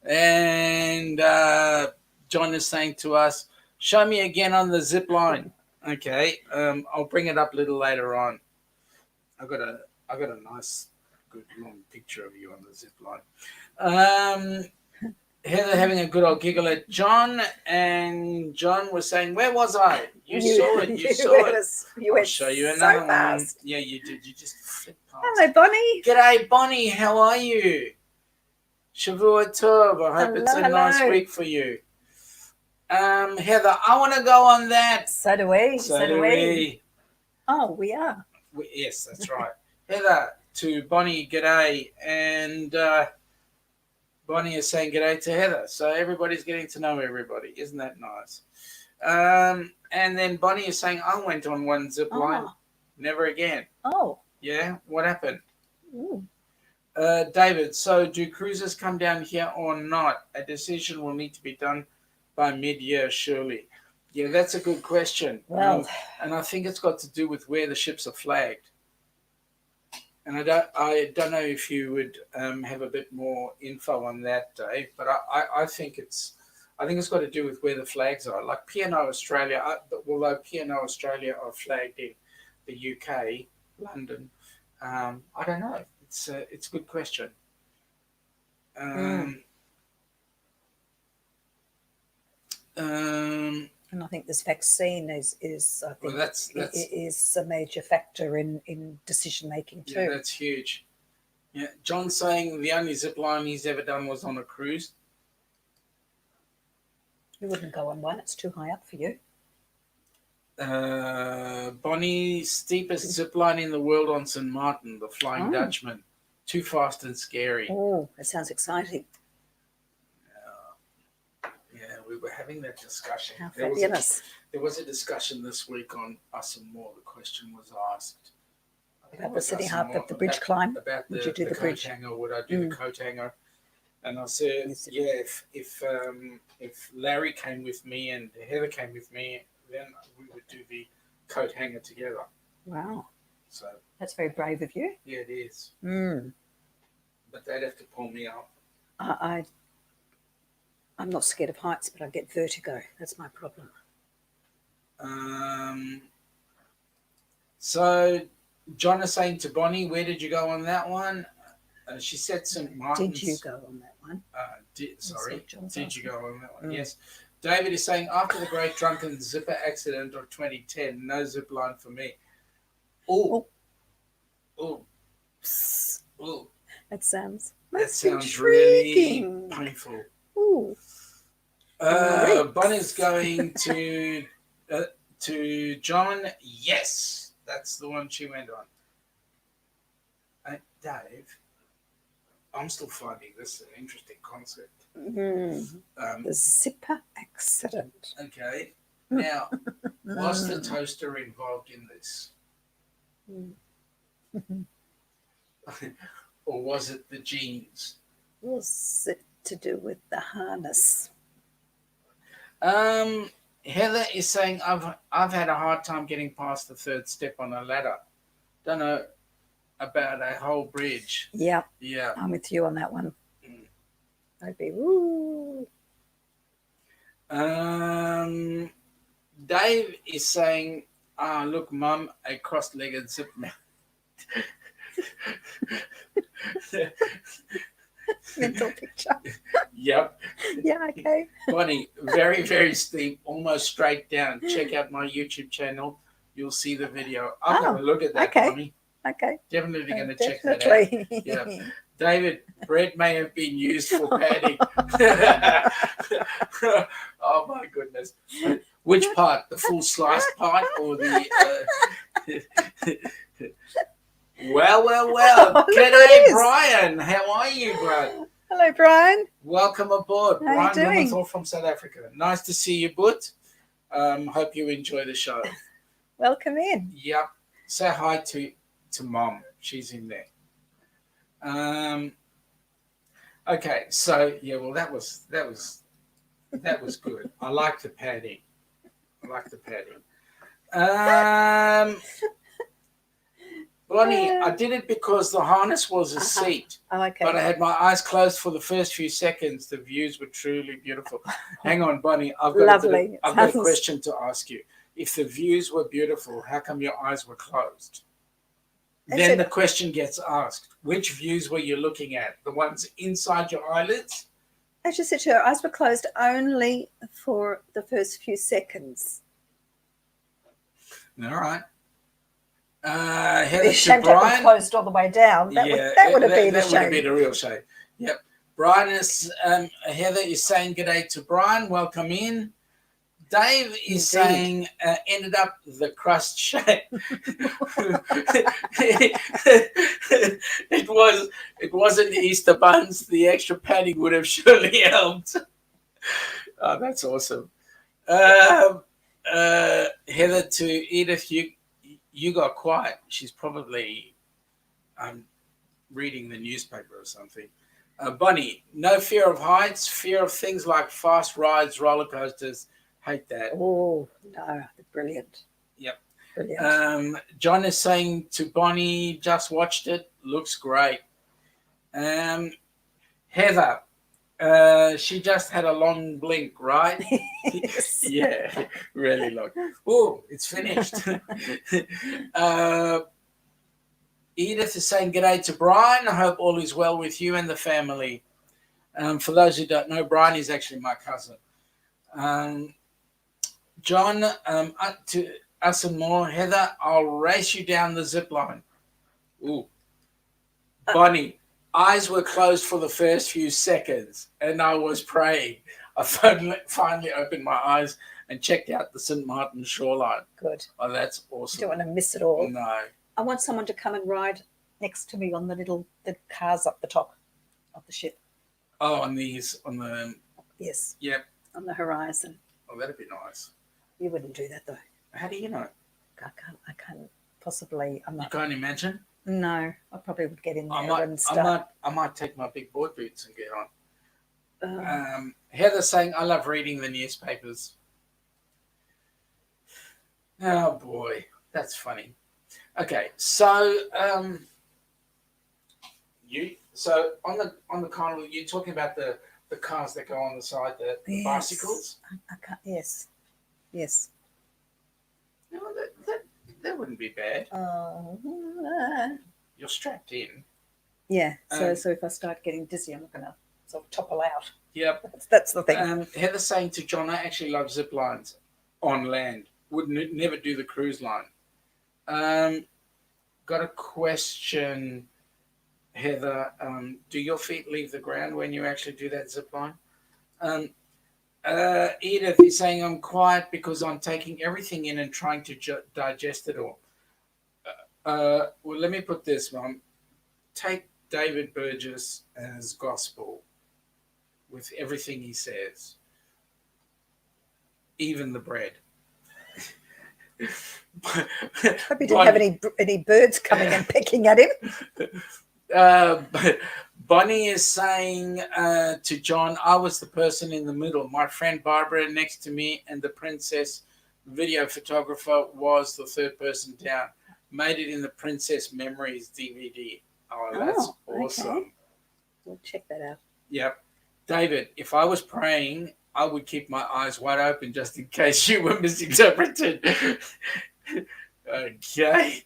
Speaker 2: And John is saying to us, show me again on the zip line. Okay, I'll bring it up a little later on. I got a nice, good long picture of you on the zip line. Heather having a good old giggle at John, and John was saying, "Where was I? You saw it. You saw it. I'll show you another one.
Speaker 3: Fast.
Speaker 2: Yeah, you did. You just flipped past.
Speaker 3: Hello, Bonnie.
Speaker 2: G'day, Bonnie. How are you? Shavua Tov. I hope it's a nice week for you. Heather, I want to go on that.
Speaker 3: So do we.
Speaker 2: So do we.
Speaker 3: Oh, we are.
Speaker 2: Yes, that's right. Heather, to Bonnie, g'day. And Bonnie is saying g'day to Heather. So everybody's getting to know everybody. Isn't that nice? And then Bonnie is saying, I went on one zip line. Never again.
Speaker 3: Oh.
Speaker 2: Yeah? What happened?
Speaker 3: Ooh.
Speaker 2: David, so do cruises come down here or not? A decision will need to be done by mid-year, surely. Yeah, that's a good question.
Speaker 3: Well,
Speaker 2: and I think it's got to do with where the ships are flagged. And I don't know if you would have a bit more info on that, Dave. But I think it's got to do with where the flags are. Like P&O Australia, although P&O Australia are flagged in the UK, London. I don't know. It's a good question.
Speaker 3: And I think this vaccine is I think
Speaker 2: well, that's
Speaker 3: is a major factor in decision making too.
Speaker 2: Yeah, that's huge. Yeah, John saying the only zip line he's ever done was on a cruise.
Speaker 3: You wouldn't go on one; it's too high up for you.
Speaker 2: Bonnie, steepest zip line in the world on St. Martin, the Flying Dutchman. Too fast and scary.
Speaker 3: Oh, that sounds exciting.
Speaker 2: Yeah, we were having that discussion.
Speaker 3: How fabulous.
Speaker 2: There was a discussion this week on Us and More. The question was asked.
Speaker 3: About the City Hub, the bridge climb.
Speaker 2: About
Speaker 3: would you do the
Speaker 2: coat
Speaker 3: bridge?
Speaker 2: hanger? Would I do the coat hanger? And I said, yeah, if Larry came with me and Heather came with me, then we would do the coat hanger together.
Speaker 3: Wow.
Speaker 2: So
Speaker 3: that's very brave of you.
Speaker 2: Yeah, it is.
Speaker 3: But
Speaker 2: they'd have to pull me up.
Speaker 3: I'm not scared of heights, but I get vertigo. That's my problem.
Speaker 2: So John is saying to Bonnie, where did you go on that one? She said St. Martin's.
Speaker 3: Did you go on that one?
Speaker 2: Did you go on that one? Yes. David is saying, after the great drunken zipper accident of 2010, no zip line for me. Oh.
Speaker 3: That sounds
Speaker 2: really painful.
Speaker 3: Ooh.
Speaker 2: Bonnie's going to John. Yes, that's the one she went on. Dave, I'm still finding this an interesting concept.
Speaker 3: The zipper accident.
Speaker 2: Okay. Now, was the toaster involved in this? Or was it the jeans?
Speaker 3: Was it to do with the harness?
Speaker 2: Heather is saying, I've had a hard time getting past the third step on a ladder. Don't know about a whole bridge.
Speaker 3: Yeah.
Speaker 2: Yeah.
Speaker 3: I'm with you on that one. I'd be woo.
Speaker 2: Dave is saying, look, Mum, a cross-legged zip mount.
Speaker 3: Mental picture.
Speaker 2: Yep.
Speaker 3: Yeah, okay.
Speaker 2: Bonnie, very, very steep, almost straight down. Check out my YouTube channel. You'll see the video. I'm going to look at that,
Speaker 3: okay.
Speaker 2: Bonnie.
Speaker 3: Okay.
Speaker 2: Definitely going to check that out. Yeah. David, bread may have been used for padding. Oh, my goodness. Which part? The full sliced part or the... Well. G'day, Brian. How are you, bro?
Speaker 3: Hello, Brian.
Speaker 2: Welcome aboard.
Speaker 3: How are you doing?
Speaker 2: Brian Blumenthal from South Africa. Nice to see you, Boot. Hope you enjoy the show.
Speaker 3: Welcome in.
Speaker 2: Yep. Say hi to Mom. She's in there. Okay, so yeah, well that was good. I like the padding. Bonnie, I did it because the harness was a seat.
Speaker 3: Oh, okay.
Speaker 2: But I had my eyes closed for the first few seconds. The views were truly beautiful. Hang on, Bonnie. I've got a question to ask you. If the views were beautiful, how come your eyes were closed? Then the question gets asked. Which views were you looking at? The ones inside your eyelids?
Speaker 3: As you said, her eyes were closed only for the first few seconds.
Speaker 2: All right. Heather
Speaker 3: to Brian. Closed all the way down. That would have been a shame. That would have
Speaker 2: been a real shame. Yep. Brian is Heather is saying g'day to Brian. Welcome in. Dave is saying ended up the crust shape. It wasn't the Easter buns. The extra padding would have surely helped. Oh, that's awesome. Heather to Edith, you got quiet. She's probably reading the newspaper or something. Bonnie, no fear of heights, fear of things like fast rides, roller coasters. Hate that.
Speaker 3: Oh, no, brilliant.
Speaker 2: Yep.
Speaker 3: Brilliant.
Speaker 2: John is saying to Bonnie, just watched it. Looks great. Heather, she just had a long blink, right?
Speaker 3: Yes.
Speaker 2: Yeah, really long. Oh, it's finished. Edith is saying g'day to Brian. I hope all is well with you and the family. For those who don't know, Brian is actually my cousin. John, to us and more. Heather, I'll race you down the zip line. Ooh. Bonnie, eyes were closed for the first few seconds, and I was praying. I finally opened my eyes and checked out the St. Martin shoreline.
Speaker 3: Good.
Speaker 2: Oh, that's awesome.
Speaker 3: You don't want to miss it all.
Speaker 2: No.
Speaker 3: I want someone to come and ride next to me on the cars up the top of the ship.
Speaker 2: Oh, on the...
Speaker 3: Yes.
Speaker 2: Yep.
Speaker 3: On the horizon.
Speaker 2: Oh, that'd be nice.
Speaker 3: You wouldn't do that, though.
Speaker 2: How do you know?
Speaker 3: I can't possibly...
Speaker 2: You can't imagine?
Speaker 3: No, I probably would get in there and start.
Speaker 2: I might take my big boy boots and get on. Heather's saying, I love reading the newspapers. Oh, boy. That's funny. Okay, so on the carnival, you're talking about the cars that go on the side, the bicycles?
Speaker 3: I can't, yes. Yes.
Speaker 2: No, that wouldn't be bad. You're strapped in.
Speaker 3: Yeah. So if I start getting dizzy, I'm not going to sort of topple out.
Speaker 2: Yep.
Speaker 3: That's the thing.
Speaker 2: Heather's saying to John, I actually love zip lines on land. Would never do the cruise line. Got a question, Heather. Do your feet leave the ground when you actually do that zip line? Edith is saying, I'm quiet because I'm taking everything in and trying to digest it all. Well, let me put this, Mum. Take David Burgess as gospel with everything he says, even the bread.
Speaker 3: Hope he didn't have any birds coming and pecking at him.
Speaker 2: Bonnie is saying to John, I was the person in the middle. My friend Barbara next to me and the princess video photographer was the third person down. Made it in the Princess Memories DVD. Oh, that's awesome. Okay.
Speaker 3: We'll check that out.
Speaker 2: Yep. David, if I was praying, I would keep my eyes wide open just in case you were misinterpreted. Okay.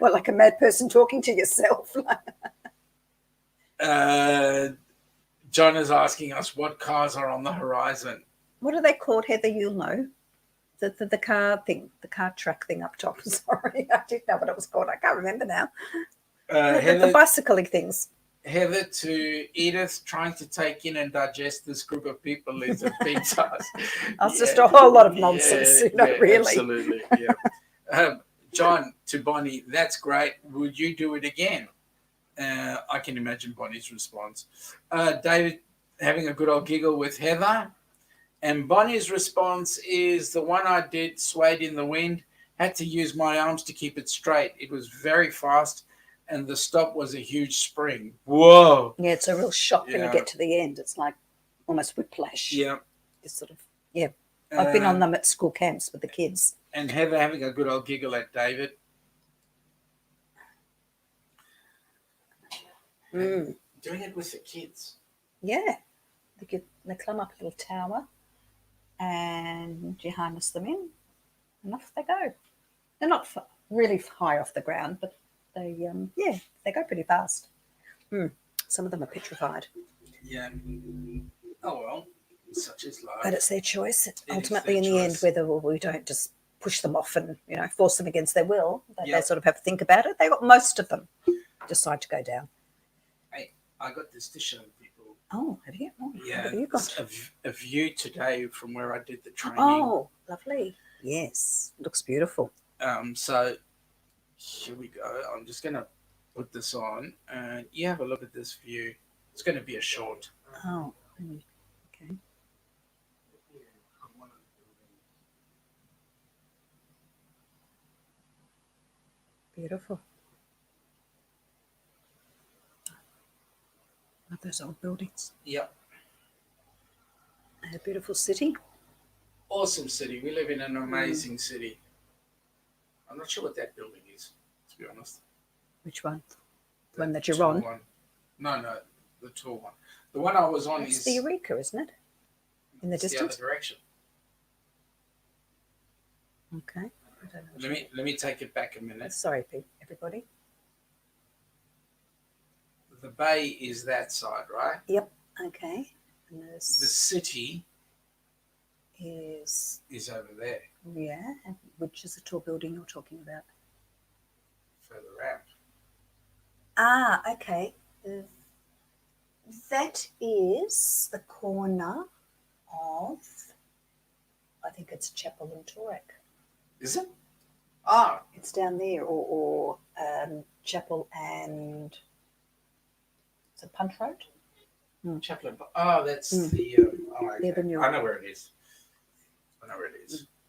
Speaker 3: Well, like a mad person talking to yourself.
Speaker 2: John is asking us what cars are on the horizon.
Speaker 3: What are they called, Heather? You'll know. The car thing, the car truck thing up top. Sorry, I didn't know what it was called. I can't remember now. The bicycling things.
Speaker 2: Heather to Edith, trying to take in and digest this group of people is a big task.
Speaker 3: That's just a whole lot of nonsense, really.
Speaker 2: Absolutely, yeah. John to Bonnie, that's great. Would you do it again? I can imagine Bonnie's response. David having a good old giggle with Heather. And Bonnie's response is the one I did, swayed in the wind, had to use my arms to keep it straight. It was very fast, and the stop was a huge spring. Whoa.
Speaker 3: Yeah, it's a real shock when you get to the end. It's like almost whiplash.
Speaker 2: Yeah.
Speaker 3: It's sort of, yeah. I've been on them at school camps with the kids.
Speaker 2: And Heather having a good old giggle at David.
Speaker 3: Mm.
Speaker 2: Doing it with the kids.
Speaker 3: Yeah. They climb up a little tower and you harness them in and off they go. They're not really high off the ground, but they go pretty fast. Some of them are petrified.
Speaker 2: Yeah. Oh, well, such is life.
Speaker 3: But it's their choice. Ultimately,
Speaker 2: their
Speaker 3: in the end,
Speaker 2: choice.
Speaker 3: whether we don't just push them off and force them against their will, they
Speaker 2: Yep.
Speaker 3: sort of have to think about it. Most of them decide to go down.
Speaker 2: Hey, I got this to show people.
Speaker 3: Oh, have you? Oh,
Speaker 2: Yeah,
Speaker 3: what have you got?
Speaker 2: a view today from where I did the training.
Speaker 3: Oh, lovely. Yes, looks beautiful.
Speaker 2: So here we go. I'm just going to put this on and you have a look at this view. It's going to be a short.
Speaker 3: Oh, okay. Beautiful. Love those old buildings.
Speaker 2: Yep.
Speaker 3: A beautiful city.
Speaker 2: Awesome city. We live in an amazing city. I'm not sure what that building is, to be honest.
Speaker 3: Which one? The one that you're
Speaker 2: tall
Speaker 3: on?
Speaker 2: one. No, the tall one. The one I was on
Speaker 3: It's
Speaker 2: is
Speaker 3: the Eureka, isn't it? In the
Speaker 2: it's
Speaker 3: distance.
Speaker 2: the other direction.
Speaker 3: Okay. I don't know.
Speaker 2: Let me take it back a minute.
Speaker 3: Sorry, everybody.
Speaker 2: The bay is that side, right?
Speaker 3: Yep. Okay. And
Speaker 2: The
Speaker 3: this
Speaker 2: city
Speaker 3: is
Speaker 2: over there,
Speaker 3: and which is the tall building you're talking about?
Speaker 2: further out.
Speaker 3: Ah, okay. That is the corner of, I think it's Chapel and Torek.
Speaker 2: Is it? Ah,
Speaker 3: It's down there, or Chapel and is it Punch Road?
Speaker 2: Chaplain. Oh, that's the. Okay.
Speaker 3: Yeah, the new
Speaker 2: I know where it is.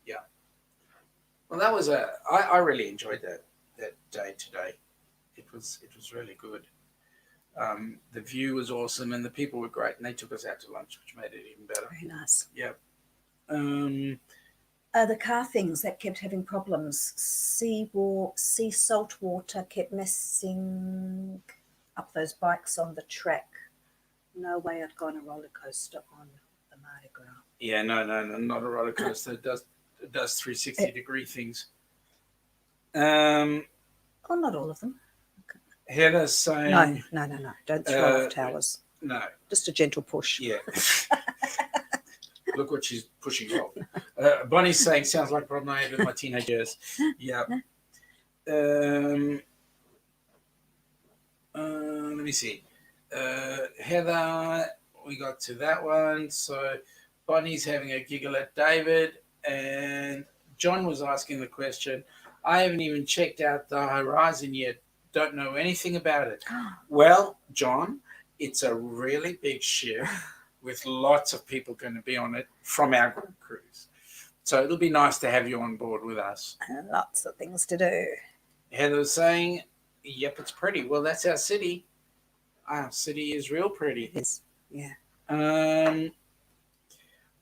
Speaker 2: Yeah. Well, that was I really enjoyed that day today. It was really good. The view was awesome, and the people were great, and they took us out to lunch, which made it even better.
Speaker 3: Very nice.
Speaker 2: Yeah.
Speaker 3: The car things that kept having problems. Sea salt water kept messing up those bikes on the track. No way I'd go on a roller coaster on the Mardi Gras.
Speaker 2: Yeah, no, not a roller coaster. It does 360-degree things.
Speaker 3: Oh, not all of them.
Speaker 2: Heather's saying
Speaker 3: No. Don't throw off towers.
Speaker 2: no.
Speaker 3: Just a gentle push.
Speaker 2: Yeah. Look what she's pushing off. Bonnie's saying, sounds like a problem I had with my teenage years. Yeah. Let me see. Heather, we got to that one. So Bonnie's having a giggle at David. And John was asking the question, I haven't even checked out the horizon yet. Don't know anything about it. Well, John, it's a really big ship with lots of people going to be on it from our group cruise. So it'll be nice to have you on board with us.
Speaker 3: And lots of things to do.
Speaker 2: Heather was saying, yep, it's pretty. Well, that's our city. Our city is real pretty.
Speaker 3: It is. Yeah.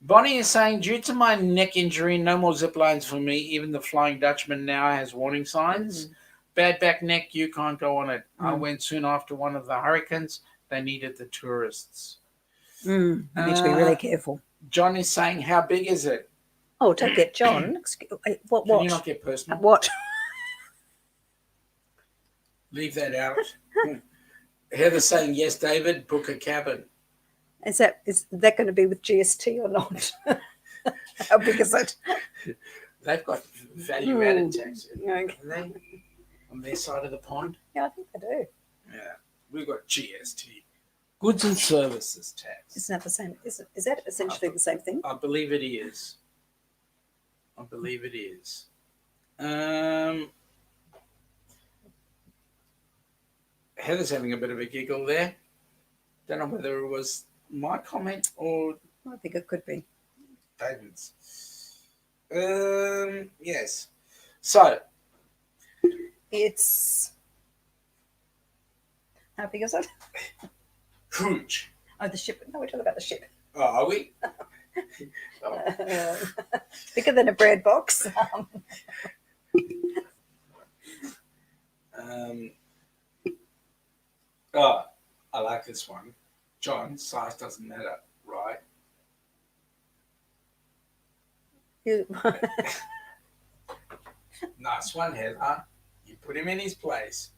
Speaker 2: Bonnie is saying, due to my neck injury, no more zip lines for me. Even the Flying Dutchman now has warning signs. Bad back neck, you can't go on it. I went soon after one of the hurricanes. They needed the tourists.
Speaker 3: You need to be really careful.
Speaker 2: John is saying, how big is it?
Speaker 3: Oh, don't get John. What?
Speaker 2: Can you not get personal?
Speaker 3: What?
Speaker 2: Leave that out. Heather's saying, yes, David, book a cabin.
Speaker 3: Is that going to be with GST or not? How big is it?
Speaker 2: They've got value-added tax,
Speaker 3: Okay.
Speaker 2: haven't they? On their side of the pond.
Speaker 3: Yeah, I think they do.
Speaker 2: Yeah, we've got GST, goods and services tax.
Speaker 3: Isn't that the same? Is that essentially the same thing?
Speaker 2: I believe it is. Heather's having a bit of a giggle there. Don't know whether it was my comment or
Speaker 3: I think it could be.
Speaker 2: David's. Yes. So
Speaker 3: It's how big is it?
Speaker 2: huge.
Speaker 3: Oh, the ship. No, we're talking about the ship.
Speaker 2: Oh, are we? Oh,
Speaker 3: Bigger than a bread box.
Speaker 2: um, oh, I like this one. John, size doesn't matter, right? Nice one, Heather. You put him in his place.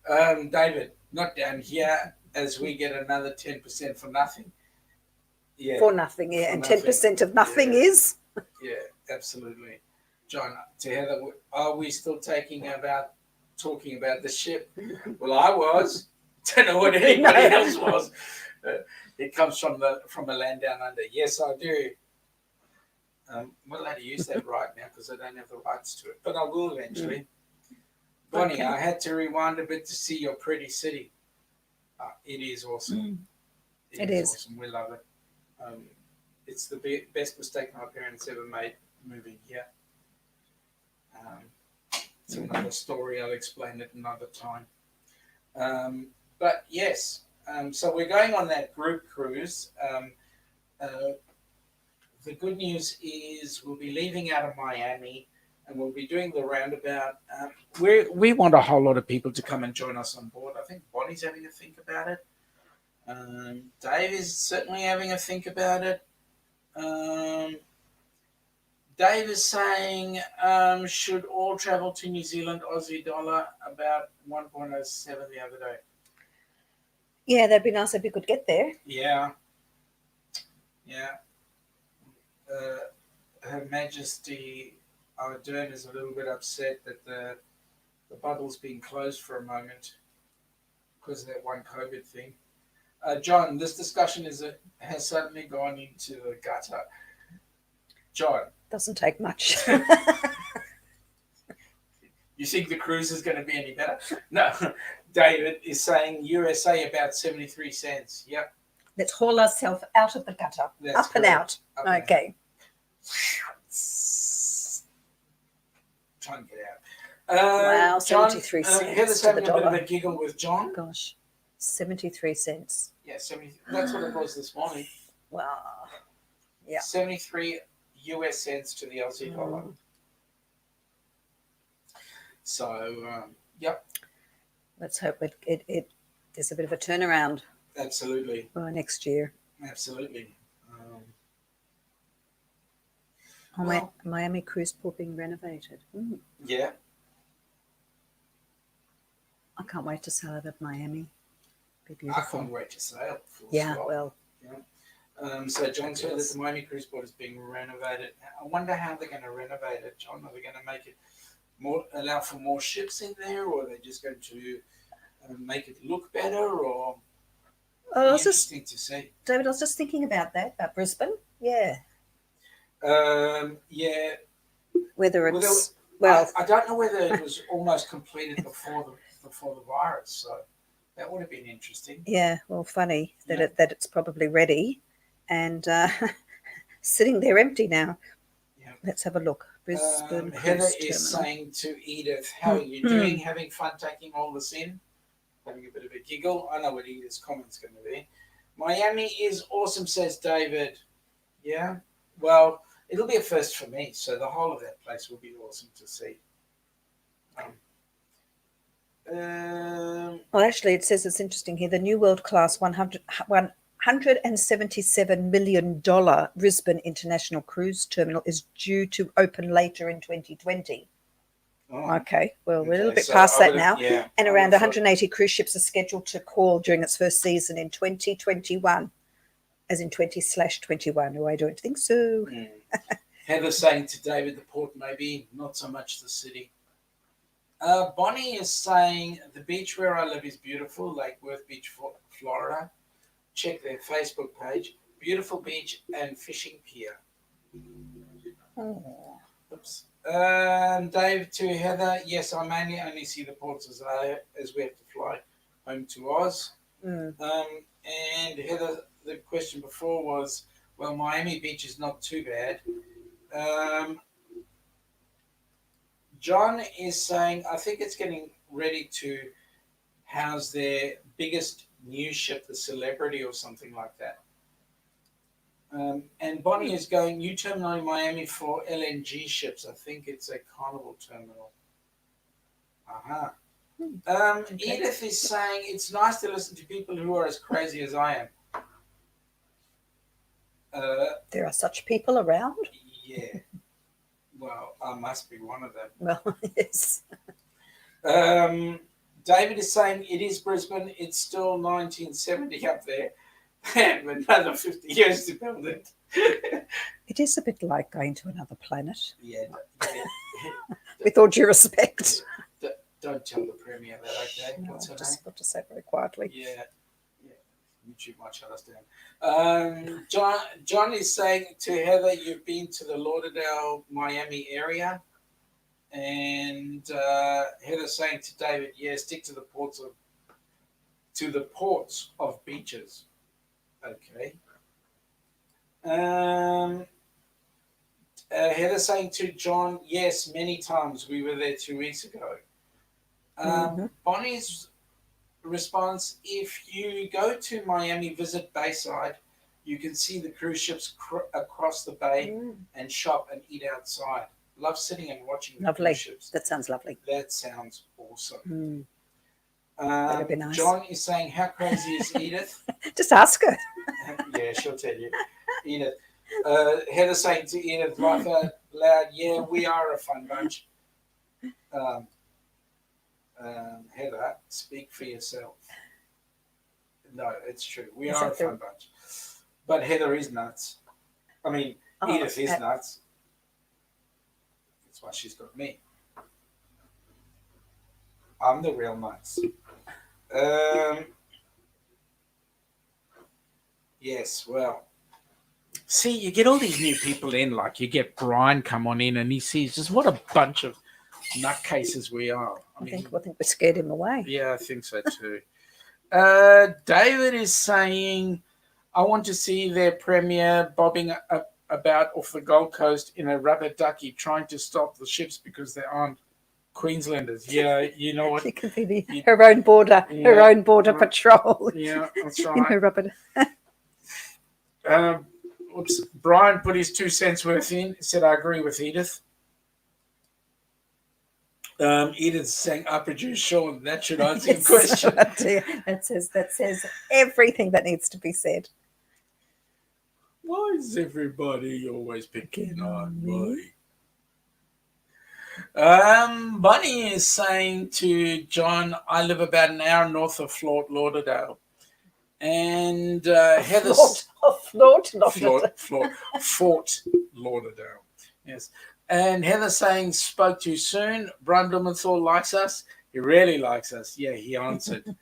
Speaker 2: David, not down here as we get another 10% for nothing. Yeah.
Speaker 3: For nothing, yeah.
Speaker 2: For
Speaker 3: And
Speaker 2: nothing.
Speaker 3: 10% of nothing
Speaker 2: Yeah.
Speaker 3: is?
Speaker 2: Yeah, absolutely. John, to Heather, are we still talking about the ship? Well, I was. Don't know what anybody else was. It comes from a land down under. Yes, I do. I'm not allowed to use that right now because I don't have the rights to it, but I will eventually. Bonnie,
Speaker 3: Okay.
Speaker 2: I had to rewind a bit to see your pretty city. It is awesome.
Speaker 3: It is.
Speaker 2: Awesome. We love it. It's the best mistake my parents ever made moving here. It's another story. I'll explain it another time. But yes, so we're going on that group cruise. The good news is we'll be leaving out of Miami and we'll be doing the roundabout. We want a whole lot of people to come and join us on board. I think Bonnie's having a think about it. Dave is certainly having a think about it. Dave is saying, should all travel to New Zealand, Aussie dollar, about 1.07 the other day.
Speaker 3: Yeah, that'd be nice if you could get there.
Speaker 2: Yeah. Her Majesty Ardern is a little bit upset that the bubble's been closed for a moment because of that one COVID thing. John, this discussion has suddenly gone into the gutter. John.
Speaker 3: Doesn't take much.
Speaker 2: You think the cruise is going to be any better? No. David is saying USA about 73 cents. Yep.
Speaker 3: Let's haul ourselves out of the gutter.
Speaker 2: That's
Speaker 3: up and out.
Speaker 2: Up and
Speaker 3: okay.
Speaker 2: Try and get out.
Speaker 3: Wow,
Speaker 2: John,
Speaker 3: 73 cents
Speaker 2: Heather's
Speaker 3: to the
Speaker 2: having a bit
Speaker 3: dollar.
Speaker 2: of a giggle with John.
Speaker 3: Gosh, 73 cents.
Speaker 2: Yeah, 70. That's what it was this morning.
Speaker 3: Wow. Yeah.
Speaker 2: 73 US cents to the Aussie dollar. So, yep.
Speaker 3: Let's hope it there's a bit of a turnaround.
Speaker 2: Absolutely.
Speaker 3: Next year.
Speaker 2: Absolutely.
Speaker 3: Miami cruise port being renovated.
Speaker 2: Yeah.
Speaker 3: I can't wait to sail out of Miami. Be
Speaker 2: I
Speaker 3: beautiful.
Speaker 2: can't wait to sail.
Speaker 3: Yeah, well.
Speaker 2: Yeah. So John said that the Miami cruise port is being renovated. I wonder how they're going to renovate it, John. Are they going to make it allow for more ships in there, or are they just going to make it look better, or interesting to see.
Speaker 3: David, I was just thinking about Brisbane. Yeah.
Speaker 2: Yeah.
Speaker 3: Whether it's
Speaker 2: I don't know whether it was almost completed before the virus, so that would have been interesting.
Speaker 3: Yeah, well, funny that it's probably ready, and sitting there empty now.
Speaker 2: Yeah.
Speaker 3: Let's have a look. Brisbane
Speaker 2: Heather
Speaker 3: Cruise
Speaker 2: is
Speaker 3: Terminal.
Speaker 2: saying to Edith, "How are you doing? Having fun taking all this in?" Having a bit of a giggle. I know what Edith's comment's going to be. Miami is awesome, says David. Yeah. Well, it'll be a first for me, so the whole of that place will be awesome to see.
Speaker 3: Well, actually, it says it's interesting here. The new world-class $177 million Brisbane International Cruise Terminal is due to open later in 2020.
Speaker 2: Oh,
Speaker 3: okay, well, we're a little bit past that now.
Speaker 2: Yeah,
Speaker 3: and around 180 cruise ships are scheduled to call during its first season in 2021, as in 20/21. Oh, I don't think so.
Speaker 2: Heather's saying to David, the port maybe, not so much the city. Bonnie is saying the beach where I live is beautiful, Lake Worth Beach, Florida. Check their Facebook page. Beautiful beach and fishing pier.
Speaker 3: Oh.
Speaker 2: Oops. Dave to Heather, yes, I mainly only see the ports as we have to fly home to Oz. And Heather, the question before was, well, Miami Beach is not too bad. John is saying, I think it's getting ready to house their biggest new ship, the Celebrity or something like that. And Bonnie is going, new terminal in Miami for LNG ships. I think it's a Carnival terminal. Aha.
Speaker 3: Okay.
Speaker 2: Edith is saying, it's nice to listen to people who are as crazy as I am.
Speaker 3: There are such people around.
Speaker 2: Yeah. Well, I must be one of them.
Speaker 3: Well, yes.
Speaker 2: David is saying, it is Brisbane. It's still 1970 up there. And another 50 years to build it.
Speaker 3: It is a bit like going to another planet.
Speaker 2: Yeah.
Speaker 3: With all due respect.
Speaker 2: Don't tell the Premier that, okay?
Speaker 3: No,
Speaker 2: What's her
Speaker 3: just
Speaker 2: name?
Speaker 3: got to say it very quietly.
Speaker 2: Yeah. YouTube might shut us down. John is saying to Heather, you've been to the Lauderdale, Miami area. And Heather's saying to David, yeah, stick to the ports of beaches. Okay. Heather's saying to John, yes, many times. We were there 2 weeks ago. Bonnie's response, if you go to Miami, visit Bayside, you can see the cruise ships across the bay and shop and eat outside. Love sitting and watching the cruise ships.
Speaker 3: That sounds lovely.
Speaker 2: That sounds awesome.
Speaker 3: That'd be nice.
Speaker 2: John is saying, how crazy is Edith?
Speaker 3: Just ask her.
Speaker 2: Yeah, she'll tell you. Edith. Heather saying to Edith, laugh out loud, yeah, we are a fun bunch. Heather, speak for yourself. No, it's true. We are a fun bunch. But Heather is nuts. I mean, Edith is nuts. That's why she's got me. I'm the real nuts. Yes, well. See, you get all these new people in, like you get Brian come on in and he sees just what a bunch of nutcases we are.
Speaker 3: I think we scared him away.
Speaker 2: Yeah, I think so too. David is saying, I want to see their premier bobbing about off the Gold Coast in a rubber ducky trying to stop the ships because they aren't Queenslanders. Yeah, you know what?
Speaker 3: She can be her own border patrol.
Speaker 2: Yeah, that's right.
Speaker 3: In her rubber.
Speaker 2: Brian put his 2 cents worth in, said, I agree with Edith. Edith's saying, I produce Sean. That should answer your question.
Speaker 3: That says everything that needs to be said.
Speaker 2: Why is everybody always picking on me? Bunny is saying to John, I live about an hour north of Fort Lauderdale. And Heather's...
Speaker 3: Fort
Speaker 2: Lauderdale. Yes. And Heather saying, spoke too soon. Brian Blumenthal likes us. He really likes us. Yeah, he answered.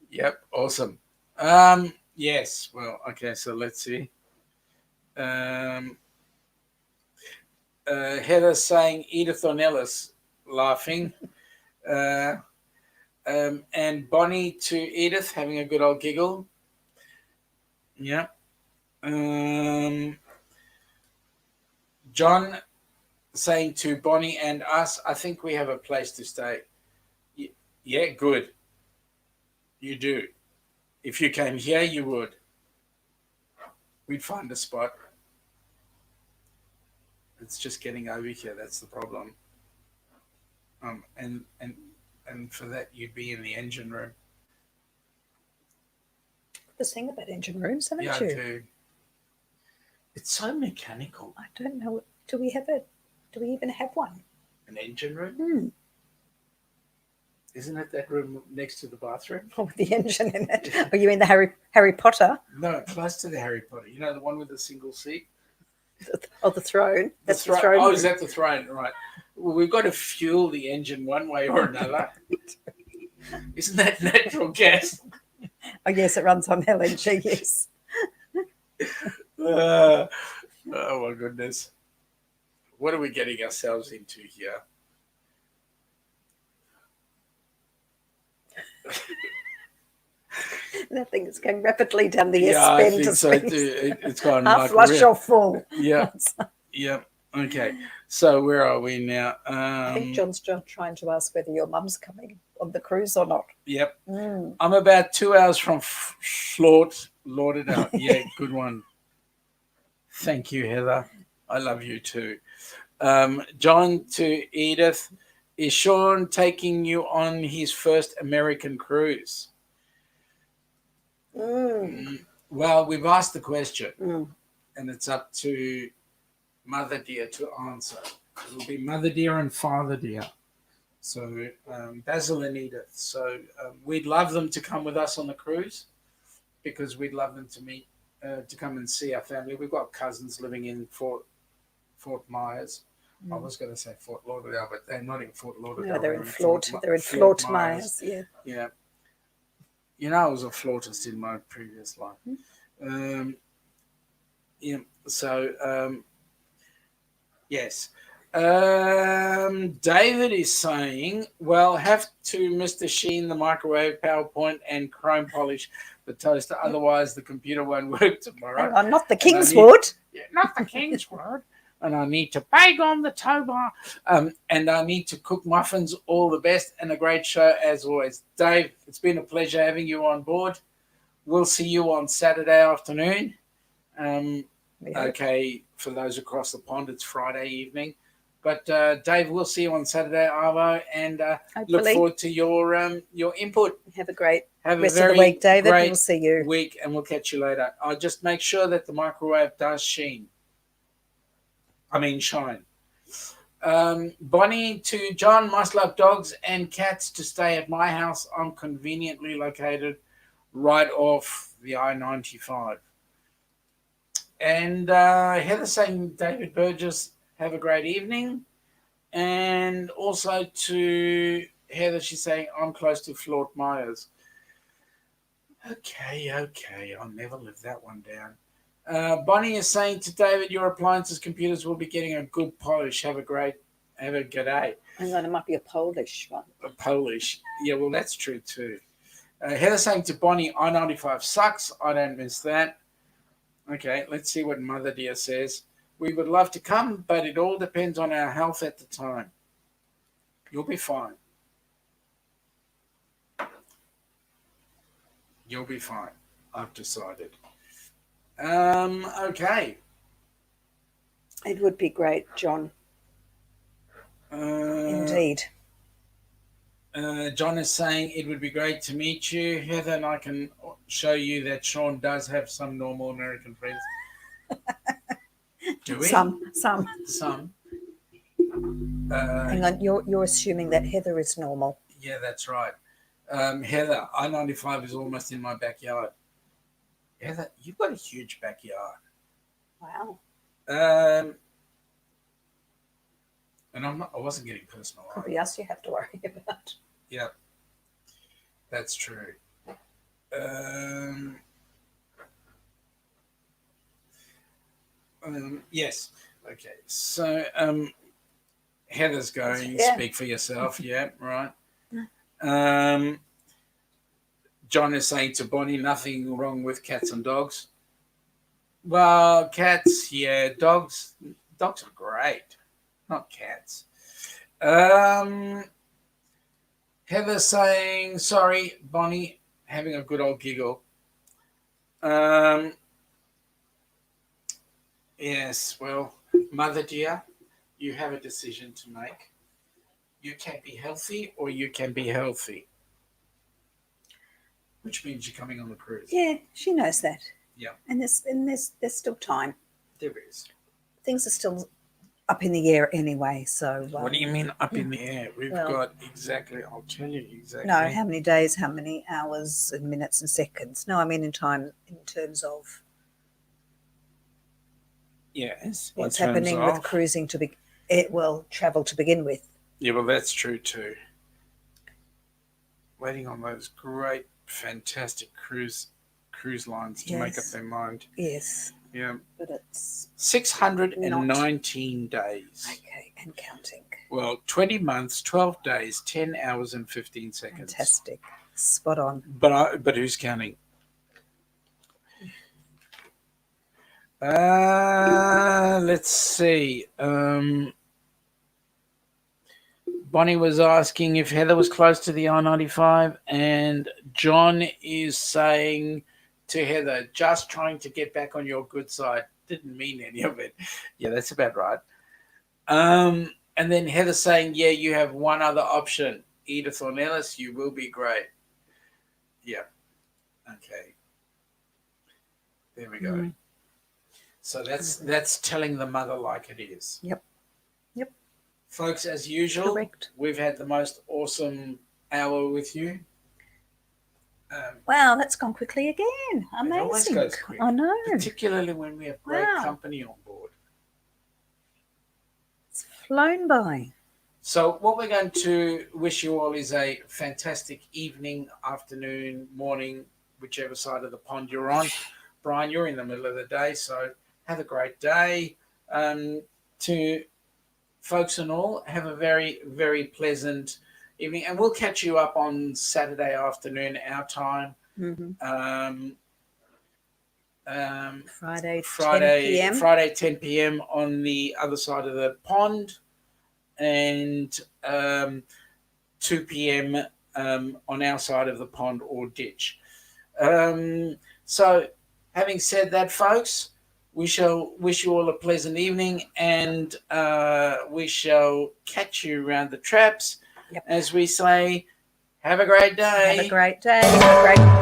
Speaker 2: Yep, awesome. Yes, well, okay, so let's see. Heather saying Edith Ornelas, laughing. And Bonnie to Edith, having a good old giggle. Yeah. John saying to Bonnie and us, I think we have a place to stay. Yeah, good. You do. If you came here, you would. We'd find a spot. It's just getting over here. That's the problem. And for that, you'd be in the engine room.
Speaker 3: The thing about engine rooms, haven't you?
Speaker 2: Yeah, I do. It's so mechanical.
Speaker 3: I don't know. Do we even have one?
Speaker 2: An engine room? Isn't it that room next to the bathroom?
Speaker 3: Oh, with the engine in it. Oh, you mean the Harry Potter?
Speaker 2: No, close to the Harry Potter. You know, the one with the single seat?
Speaker 3: Oh, the throne.
Speaker 2: That's the throne. Oh, is that the throne? Right. Well, we've got to fuel the engine one way or another. Isn't that natural gas?
Speaker 3: Oh, yes, it runs on LNG, yes.
Speaker 2: Oh, my goodness. What are we getting ourselves into here?
Speaker 3: That thing is going rapidly down the
Speaker 2: I think so too. It's gone
Speaker 3: half
Speaker 2: like
Speaker 3: flush or full.
Speaker 2: Yeah. Yeah. Okay. So where are we now?
Speaker 3: I think John's trying to ask whether your mum's coming on the cruise or not.
Speaker 2: Yep.
Speaker 3: Mm.
Speaker 2: I'm about 2 hours from Lauderdale. Yeah, good one. Thank you, Heather. I love you too. John to Edith. Is Sean taking you on his first American cruise? Well, we've asked the question, and it's up to Mother Dear to answer. It'll be Mother Dear and Father Dear. So Basil and Edith. So we'd love them to come with us on the cruise because we'd love them to meet, to come and see our family. We've got cousins living in Fort Myers. I was going to say Fort Lauderdale, but they're not in Fort Lauderdale.
Speaker 3: No, they're in Fort Myers. Yeah.
Speaker 2: Yeah. You know, I was a flautist in my previous life. Yeah. So, yes. David is saying, well, have to Mr. Sheen the microwave, PowerPoint, and chrome polish the toaster. Otherwise, the computer won't work tomorrow.
Speaker 3: Hang on, not the Kingswood.
Speaker 2: Not the Kingswood. And I need to bake on the tow bar. And I need to cook muffins. All the best and a great show as always. Dave, it's been a pleasure having you on board. We'll see you on Saturday afternoon. Okay, for those across the pond, it's Friday evening. But Dave, we'll see you on Saturday, Arvo, and look forward to your input.
Speaker 3: Have a great
Speaker 2: Have
Speaker 3: rest
Speaker 2: a very
Speaker 3: of the week, David.
Speaker 2: great
Speaker 3: We'll see you.
Speaker 2: week, and we'll catch you later. I'll just make sure that the microwave does shine. Bonnie to John, must love dogs and cats to stay at my house. I'm conveniently located right off the I-95. And Heather saying, David Burgess, have a great evening. And also to Heather, she's saying, I'm close to Fort Myers. Okay, I'll never live that one down. Bonnie is saying to David, your appliances, computers will be getting a good polish. Have a good day.
Speaker 3: Hang on, it might be a Polish one.
Speaker 2: A Polish. Yeah, well, that's true too. Heather saying to Bonnie, I-95 sucks. I don't miss that. Okay, let's see what Mother Dear says. We would love to come, but it all depends on our health at the time. You'll be fine. You'll be fine. I've decided. Okay.
Speaker 3: It would be great, John. Indeed.
Speaker 2: John is saying it would be great to meet you, Heather, and I can show you that Sean does have some normal American friends. Do we?
Speaker 3: Some.
Speaker 2: Hang
Speaker 3: on, you're assuming that Heather is normal.
Speaker 2: Yeah, that's right. Heather, I-95 is almost in my backyard. Heather, you've got a huge backyard.
Speaker 3: Wow.
Speaker 2: And I wasn't getting personal.
Speaker 3: Could be us you have to worry about.
Speaker 2: Yeah, that's true. Yes. Okay. So Heather's going, speak for yourself. Yeah, right. John is saying to Bonnie, nothing wrong with cats and dogs. Well, cats, yeah. Dogs are great. Not cats. Heather saying, sorry, Bonnie, having a good old giggle. Yes, well, Mother Dear, you have a decision to make. You can be healthy or you can be healthy. Which means you're coming on the cruise.
Speaker 3: Yeah, she knows that.
Speaker 2: Yeah.
Speaker 3: And there's still time.
Speaker 2: There is.
Speaker 3: Things are still up in the air anyway, so...
Speaker 2: what do you mean up in the air? We've got exactly, I'll tell you exactly.
Speaker 3: No, how many days, how many hours and minutes and seconds. No, I mean in terms of...
Speaker 2: Yes.
Speaker 3: What's happening with cruising travel to begin with.
Speaker 2: Yeah, well, that's true too. Waiting on those great, fantastic cruise lines to make up their mind.
Speaker 3: Yes.
Speaker 2: Yeah.
Speaker 3: But it's
Speaker 2: 619 days.
Speaker 3: Okay, and counting.
Speaker 2: Well, 20 months, 12 days, 10 hours and 15 seconds.
Speaker 3: Fantastic. Spot on.
Speaker 2: But who's counting? Let's see. Bonnie was asking if Heather was close to the I-95, and John is saying to Heather, just trying to get back on your good side. Didn't mean any of it. Yeah, that's about right. And then Heather saying, yeah, you have one other option. Edith Ornelas, you will be great. Yeah. Okay. There we go.
Speaker 3: Mm.
Speaker 2: So that's telling the mother like it is.
Speaker 3: Yep. Yep.
Speaker 2: Folks, as usual,
Speaker 3: Correct.
Speaker 2: we've had the most awesome hour with you.
Speaker 3: Wow, that's gone quickly again. Amazing.
Speaker 2: It always goes quick.
Speaker 3: I know.
Speaker 2: Particularly when we have great
Speaker 3: Wow.
Speaker 2: company on board.
Speaker 3: It's flown by.
Speaker 2: So what we're going to wish you all is a fantastic evening, afternoon, morning, whichever side of the pond you're on. Brian, you're in the middle of the day, so have a great day. To folks and all, have a very, very pleasant evening. And we'll catch you up on Saturday afternoon, our time.
Speaker 3: Mm-hmm. Friday, 10 p.m.
Speaker 2: Friday, 10 p.m. on the other side of the pond, and 2 p.m. On our side of the pond or ditch. So, having said that, folks, we shall wish you all a pleasant evening, and we shall catch you around the traps.
Speaker 3: Yep.
Speaker 2: As we say, have a great day.
Speaker 3: Have a great day. Have a great